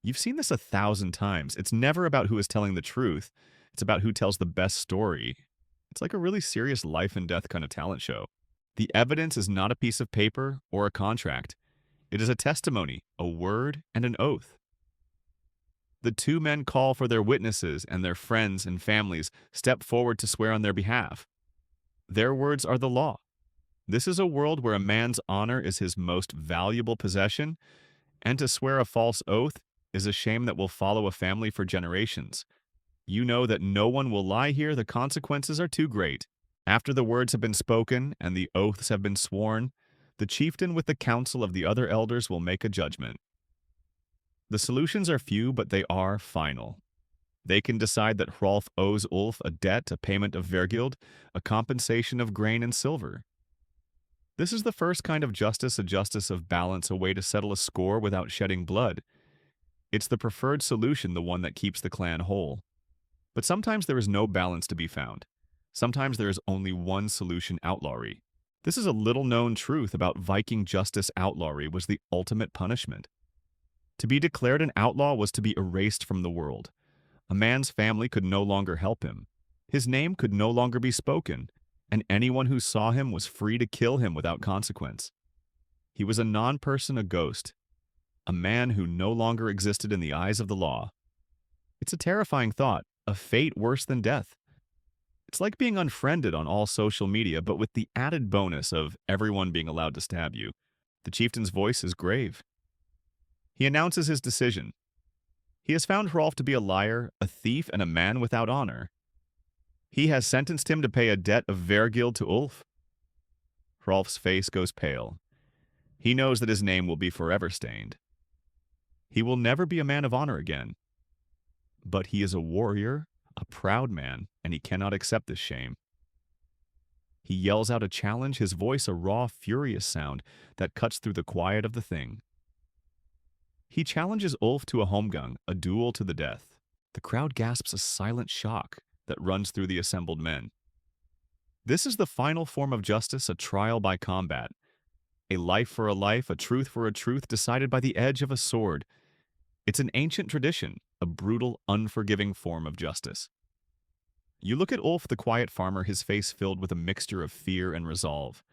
You've seen this 1,000 times. It's never about who is telling the truth. It's about who tells the best story. It's like a really serious life and death kind of talent show. The evidence is not a piece of paper or a contract. It is a testimony, a word, and an oath. The two men call for their witnesses, and their friends and families step forward to swear on their behalf. Their words are the law. This is a world where a man's honor is his most valuable possession, and to swear a false oath is a shame that will follow a family for generations. You know that no one will lie here, the consequences are too great. After the words have been spoken and the oaths have been sworn, the chieftain with the council of the other elders will make a judgment. The solutions are few, but they are final. They can decide that Hrolf owes Ulf a debt, a payment of vergild, a compensation of grain and silver. This is the first kind of justice, a justice of balance, a way to settle a score without shedding blood. It's the preferred solution, the one that keeps the clan whole. But sometimes there is no balance to be found. Sometimes there is only one solution: outlawry. This is a little-known truth about Viking justice outlawry was the ultimate punishment. To be declared an outlaw was to be erased from the world. A man's family could no longer help him. His name could no longer be spoken, and anyone who saw him was free to kill him without consequence. He was a non-person, a ghost, a man who no longer existed in the eyes of the law. It's a terrifying thought, a fate worse than death. It's like being unfriended on all social media, but with the added bonus of everyone being allowed to stab you. The chieftain's voice is grave. He announces his decision. He has found Hrolf to be a liar, a thief, and a man without honor. He has sentenced him to pay a debt of Vergil to Ulf. Hrolf's face goes pale. He knows that his name will be forever stained. He will never be a man of honor again. But he is a warrior, a proud man, and he cannot accept this shame. He yells out a challenge, his voice a raw, furious sound that cuts through the quiet of the thing. He challenges Ulf to a holmgang, a duel to the death. The crowd gasps a silent shock that runs through the assembled men. This is the final form of justice, a trial by combat. A life for a life, a truth for a truth, decided by the edge of a sword. It's an ancient tradition, a brutal, unforgiving form of justice. You look at Ulf, the quiet farmer, his face filled with a mixture of fear and resolve.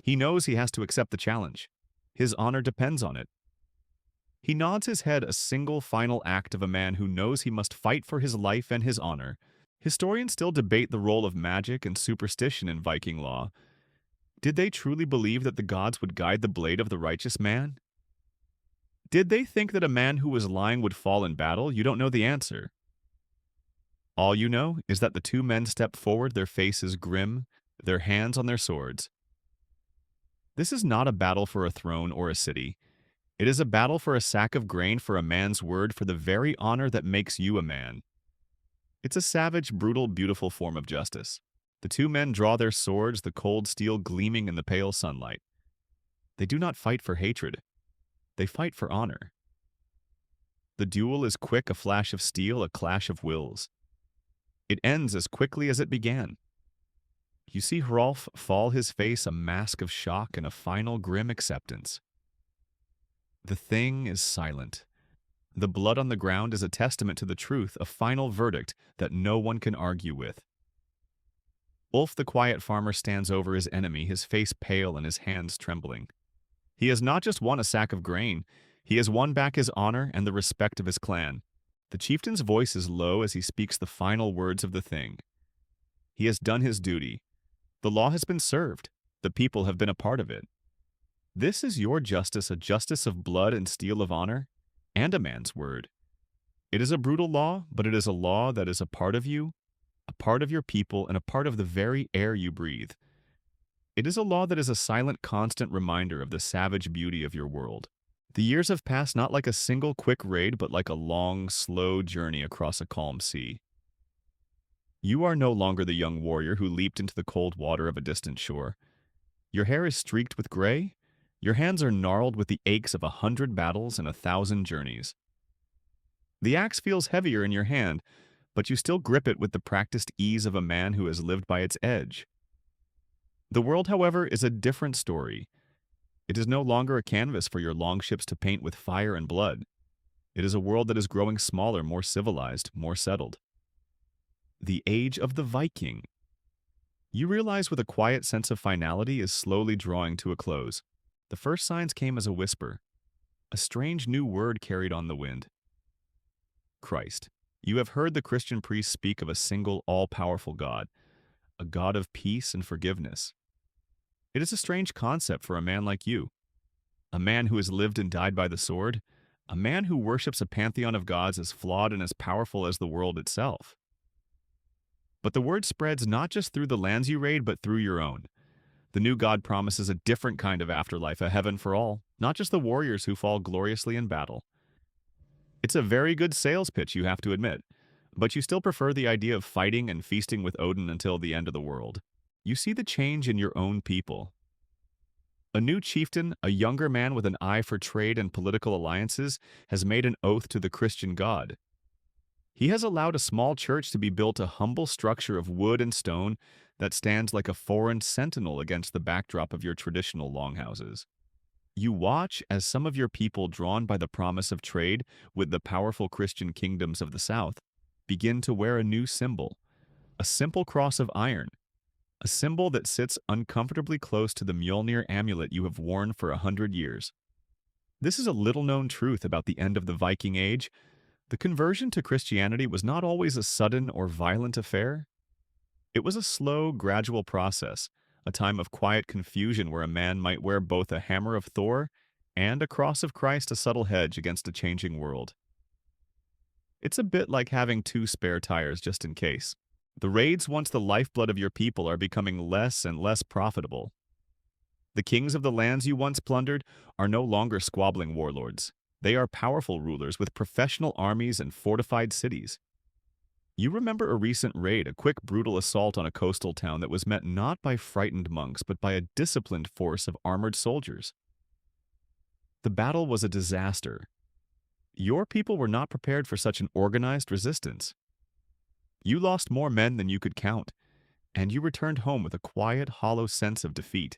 He knows he has to accept the challenge. His honor depends on it. He nods his head, a single final act of a man who knows he must fight for his life and his honor. Historians still debate the role of magic and superstition in Viking law. Did they truly believe that the gods would guide the blade of the righteous man? Did they think that a man who was lying would fall in battle? You don't know the answer. All you know is that the two men step forward, their faces grim, their hands on their swords. This is not a battle for a throne or a city. It is a battle for a sack of grain, for a man's word, for the very honor that makes you a man. It's a savage, brutal, beautiful form of justice. The two men draw their swords, the cold steel gleaming in the pale sunlight. They do not fight for hatred. They fight for honor. The duel is quick, a flash of steel, a clash of wills. It ends as quickly as it began. You see Hrolf fall, his face a mask of shock and a final grim acceptance. The thing is silent. The blood on the ground is a testament to the truth, a final verdict that no one can argue with. Ulf, the quiet farmer, stands over his enemy, his face pale and his hands trembling. He has not just won a sack of grain, he has won back his honor and the respect of his clan. The chieftain's voice is low as he speaks the final words of the thing. He has done his duty. The law has been served. The people have been a part of it. This is your justice, a justice of blood and steel of honor, and a man's word. It is a brutal law, but it is a law that is a part of you, a part of your people, and a part of the very air you breathe. It is a law that is a silent, constant reminder of the savage beauty of your world. The years have passed not like a single quick raid, but like a long, slow journey across a calm sea. You are no longer the young warrior who leaped into the cold water of a distant shore. Your hair is streaked with gray. Your hands are gnarled with the aches of 100 battles and 1,000 journeys. The axe feels heavier in your hand, but you still grip it with the practiced ease of a man who has lived by its edge. The world, however, is a different story. It is no longer a canvas for your longships to paint with fire and blood. It is a world that is growing smaller, more civilized, more settled. The age of the Viking. You realize with a quiet sense of finality is slowly drawing to a close. The first signs came as a whisper, a strange new word carried on the wind. Christ. You have heard the Christian priests speak of a single, all-powerful God, a God of peace and forgiveness. It is a strange concept for a man like you, a man who has lived and died by the sword, a man who worships a pantheon of gods as flawed and as powerful as the world itself. But the word spreads not just through the lands you raid, but through your own. The new God promises a different kind of afterlife, a heaven for all, not just the warriors who fall gloriously in battle. It's a very good sales pitch, you have to admit, but you still prefer the idea of fighting and feasting with Odin until the end of the world. You see the change in your own people. A new chieftain, a younger man with an eye for trade and political alliances, has made an oath to the Christian God. He has allowed a small church to be built, a humble structure of wood and stone, that stands like a foreign sentinel against the backdrop of your traditional longhouses. You watch as some of your people, drawn by the promise of trade with the powerful Christian kingdoms of the South, begin to wear a new symbol, a simple cross of iron, a symbol that sits uncomfortably close to the Mjolnir amulet you have worn for 100 years. This is a little-known truth about the end of the Viking Age. The conversion to Christianity was not always a sudden or violent affair. It was a slow, gradual process, a time of quiet confusion where a man might wear both a hammer of Thor and a cross of Christ, a subtle hedge against a changing world. It's a bit like having two spare tires just in case. The raids, once the lifeblood of your people, are becoming less and less profitable. The kings of the lands you once plundered are no longer squabbling warlords. They are powerful rulers with professional armies and fortified cities. You remember a recent raid, a quick, brutal assault on a coastal town that was met not by frightened monks but by a disciplined force of armored soldiers. The battle was a disaster. Your people were not prepared for such an organized resistance. You lost more men than you could count, and you returned home with a quiet, hollow sense of defeat.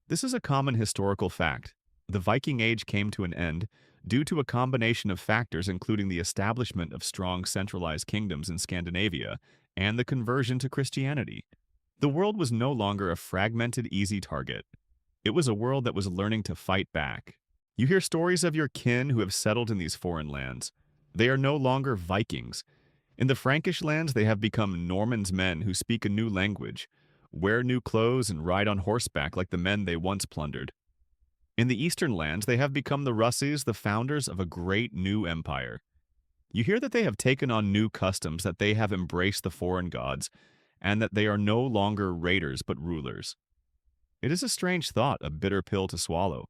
This is a common historical fact. The Viking Age came to an end due to a combination of factors, including the establishment of strong centralized kingdoms in Scandinavia and the conversion to Christianity. The world was no longer a fragmented, easy target. It was a world that was learning to fight back. You hear stories of your kin who have settled in these foreign lands. They are no longer Vikings. In the Frankish lands, they have become Norman's men who speak a new language, wear new clothes, and ride on horseback like the men they once plundered. In the eastern lands, they have become the Russes, the founders of a great new empire. You hear that they have taken on new customs, that they have embraced the foreign gods, and that they are no longer raiders but rulers. It is a strange thought, a bitter pill to swallow.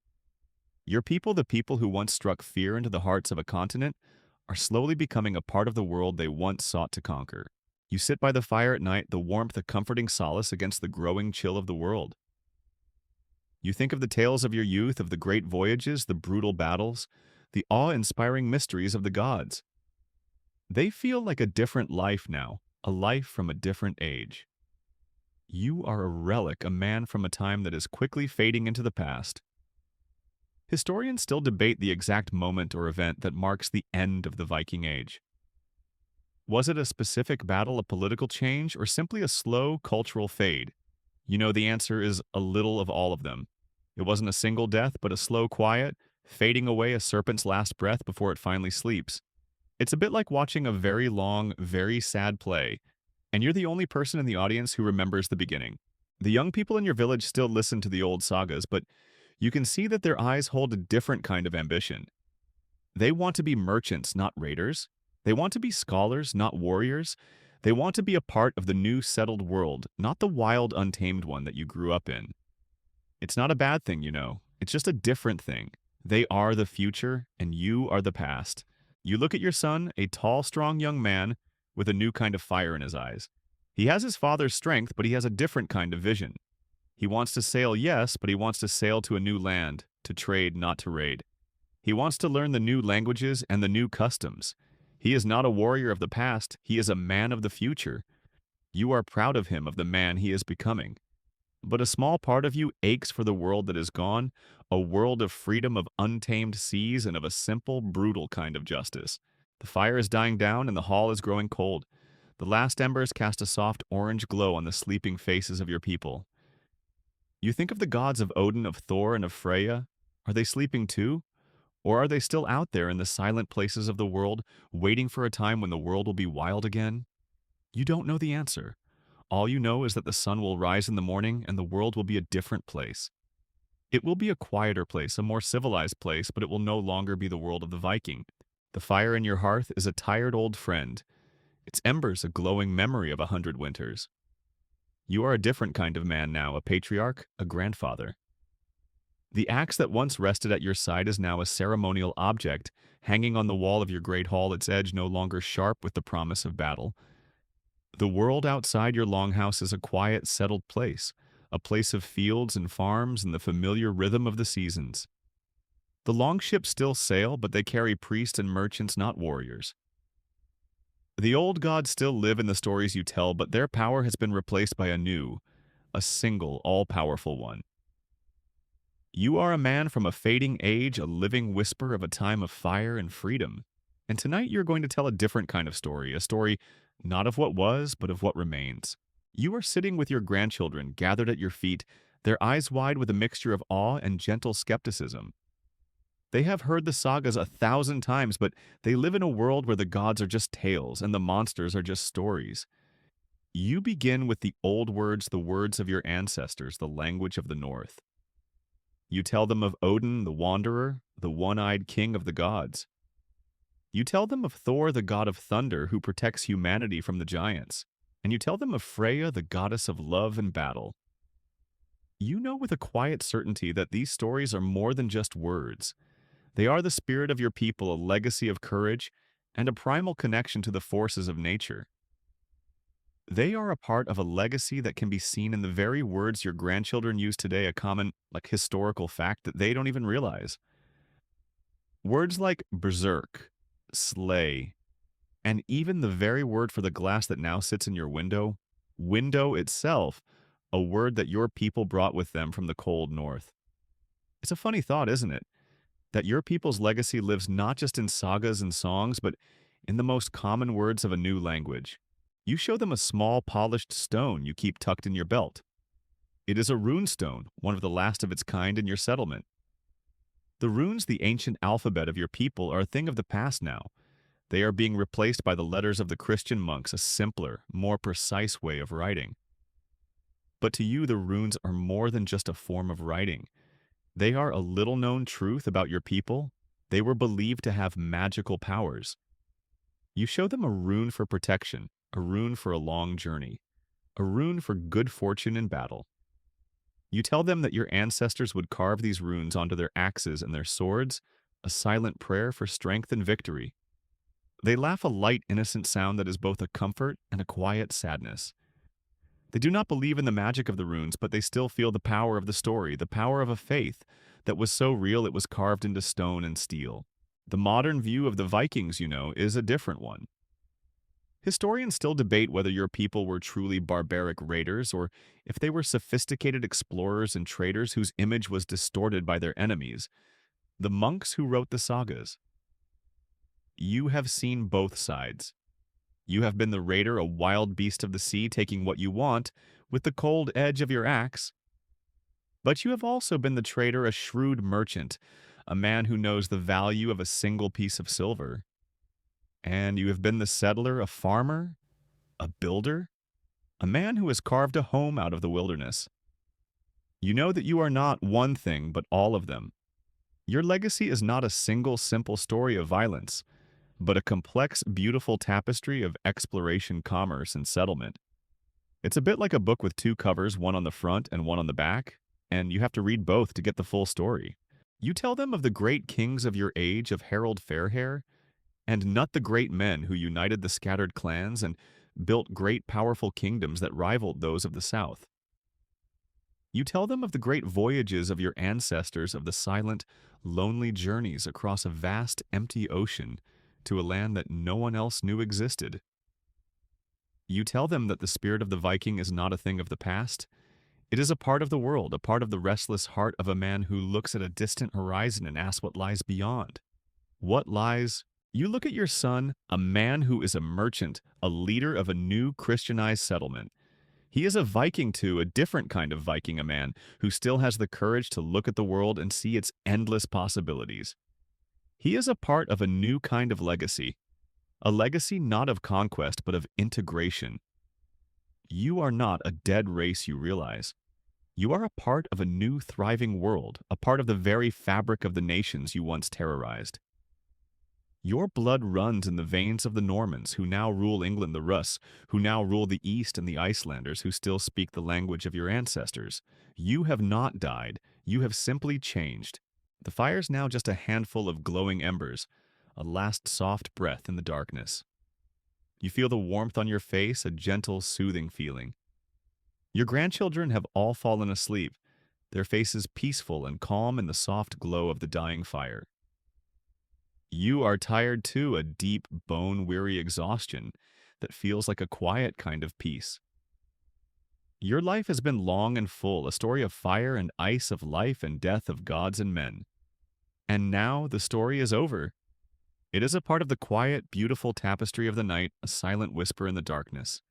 Your people, the people who once struck fear into the hearts of a continent, are slowly becoming a part of the world they once sought to conquer. You sit by the fire at night, the warmth a comforting solace against the growing chill of the world. You think of the tales of your youth, of the great voyages, the brutal battles, the awe-inspiring mysteries of the gods. They feel like a different life now, a life from a different age. You are a relic, a man from a time that is quickly fading into the past. Historians still debate the exact moment or event that marks the end of the Viking Age. Was it a specific battle, a political change, or simply a slow cultural fade? You know, the answer is a little of all of them. It wasn't a single death, but a slow quiet, fading away, a serpent's last breath before it finally sleeps. It's a bit like watching a very long, very sad play, and you're the only person in the audience who remembers the beginning. The young people in your village still listen to the old sagas, but you can see that their eyes hold a different kind of ambition. They want to be merchants, not raiders. They want to be scholars, not warriors. They want to be a part of the new settled world, not the wild, untamed one that you grew up in. It's not a bad thing, you know. It's just a different thing. They are the future, and you are the past. You look at your son, a tall, strong young man with a new kind of fire in his eyes. He has his father's strength, but he has a different kind of vision. He wants to sail, yes, but he wants to sail to a new land, to trade, not to raid. He wants to learn the new languages and the new customs. He is not a warrior of the past, he is a man of the future. You are proud of him, of the man he is becoming. But a small part of you aches for the world that is gone, a world of freedom, of untamed seas, and of a simple, brutal kind of justice. The fire is dying down and the hall is growing cold. The last embers cast a soft orange glow on the sleeping faces of your people. You think of the gods of Odin, of Thor, and of Freya. Are they sleeping too? Or are they still out there in the silent places of the world, waiting for a time when the world will be wild again? You don't know the answer. All you know is that the sun will rise in the morning and the world will be a different place. It will be a quieter place, a more civilized place, but it will no longer be the world of the Viking. The fire in your hearth is a tired old friend. Its embers a glowing memory of 100 winters. You are a different kind of man now, a patriarch, a grandfather. The axe that once rested at your side is now a ceremonial object, hanging on the wall of your great hall, its edge no longer sharp with the promise of battle. The world outside your longhouse is a quiet, settled place, a place of fields and farms and the familiar rhythm of the seasons. The longships still sail, but they carry priests and merchants, not warriors. The old gods still live in the stories you tell, but their power has been replaced by a single, all-powerful one. You are a man from a fading age, a living whisper of a time of fire and freedom. And tonight you're going to tell a different kind of story, a story not of what was, but of what remains. You are sitting with your grandchildren gathered at your feet, their eyes wide with a mixture of awe and gentle skepticism. They have heard the sagas 1,000 times, but they live in a world where the gods are just tales and the monsters are just stories. You begin with the old words, the words of your ancestors, the language of the North. You tell them of Odin, the Wanderer, the one-eyed king of the gods. You tell them of Thor, the god of thunder, who protects humanity from the giants. And you tell them of Freya, the goddess of love and battle. You know with a quiet certainty that these stories are more than just words. They are the spirit of your people, a legacy of courage, and a primal connection to the forces of nature. They are a part of a legacy that can be seen in the very words your grandchildren use today, a common, historical fact that they don't even realize. Words like berserk, slay, and even the very word for the glass that now sits in your window itself, a word that your people brought with them from the cold north. It's a funny thought, isn't it? That your people's legacy lives not just in sagas and songs, but in the most common words of a new language. You show them a small polished stone you keep tucked in your belt. It is a rune stone, one of the last of its kind in your settlement. The runes, the ancient alphabet of your people, are a thing of the past now. They are being replaced by the letters of the Christian monks, a simpler, more precise way of writing. But to you, the runes are more than just a form of writing. They are a little-known truth about your people. They were believed to have magical powers. You show them a rune for protection, a rune for a long journey, a rune for good fortune in battle. You tell them that your ancestors would carve these runes onto their axes and their swords, a silent prayer for strength and victory. They laugh a light, innocent sound that is both a comfort and a quiet sadness. They do not believe in the magic of the runes, but they still feel the power of the story, the power of a faith that was so real it was carved into stone and steel. The modern view of the Vikings, is a different one. Historians still debate whether your people were truly barbaric raiders or if they were sophisticated explorers and traders whose image was distorted by their enemies, the monks who wrote the sagas. You have seen both sides. You have been the raider, a wild beast of the sea, taking what you want with the cold edge of your axe. But you have also been the trader, a shrewd merchant, a man who knows the value of a single piece of silver. And you have been the settler, a farmer, a builder, a man who has carved a home out of the wilderness. You know that you are not one thing, but all of them. Your legacy is not a single simple story of violence, but a complex, beautiful tapestry of exploration, commerce, and settlement. It's a bit like a book with two covers, one on the front and one on the back, and you have to read both to get the full story. You tell them of the great kings of your age, of Harold Fairhair, and not the great men who united the scattered clans and built great powerful kingdoms that rivaled those of the South. You tell them of the great voyages of your ancestors, of the silent, lonely journeys across a vast, empty ocean to a land that no one else knew existed. You tell them that the spirit of the Viking is not a thing of the past. It is a part of the world, a part of the restless heart of a man who looks at a distant horizon and asks what lies beyond. What lies? You look at your son, a man who is a merchant, a leader of a new Christianized settlement. He is a Viking too, a different kind of Viking, a man who still has the courage to look at the world and see its endless possibilities. He is a part of a new kind of legacy, a legacy not of conquest but of integration. You are not a dead race, you realize. You are a part of a new thriving world, a part of the very fabric of the nations you once terrorized. Your blood runs in the veins of the Normans, who now rule England, the Rus, who now rule the East, and the Icelanders, who still speak the language of your ancestors. You have not died. You have simply changed. The fire's now just a handful of glowing embers, a last soft breath in the darkness. You feel the warmth on your face, a gentle, soothing feeling. Your grandchildren have all fallen asleep, their faces peaceful and calm in the soft glow of the dying fire. You are tired too, a deep, bone-weary exhaustion, that feels like a quiet kind of peace. Your life has been long and full, a story of fire and ice, of life and death, of gods and men. And now the story is over. It is a part of the quiet, beautiful tapestry of the night, a silent whisper in the darkness.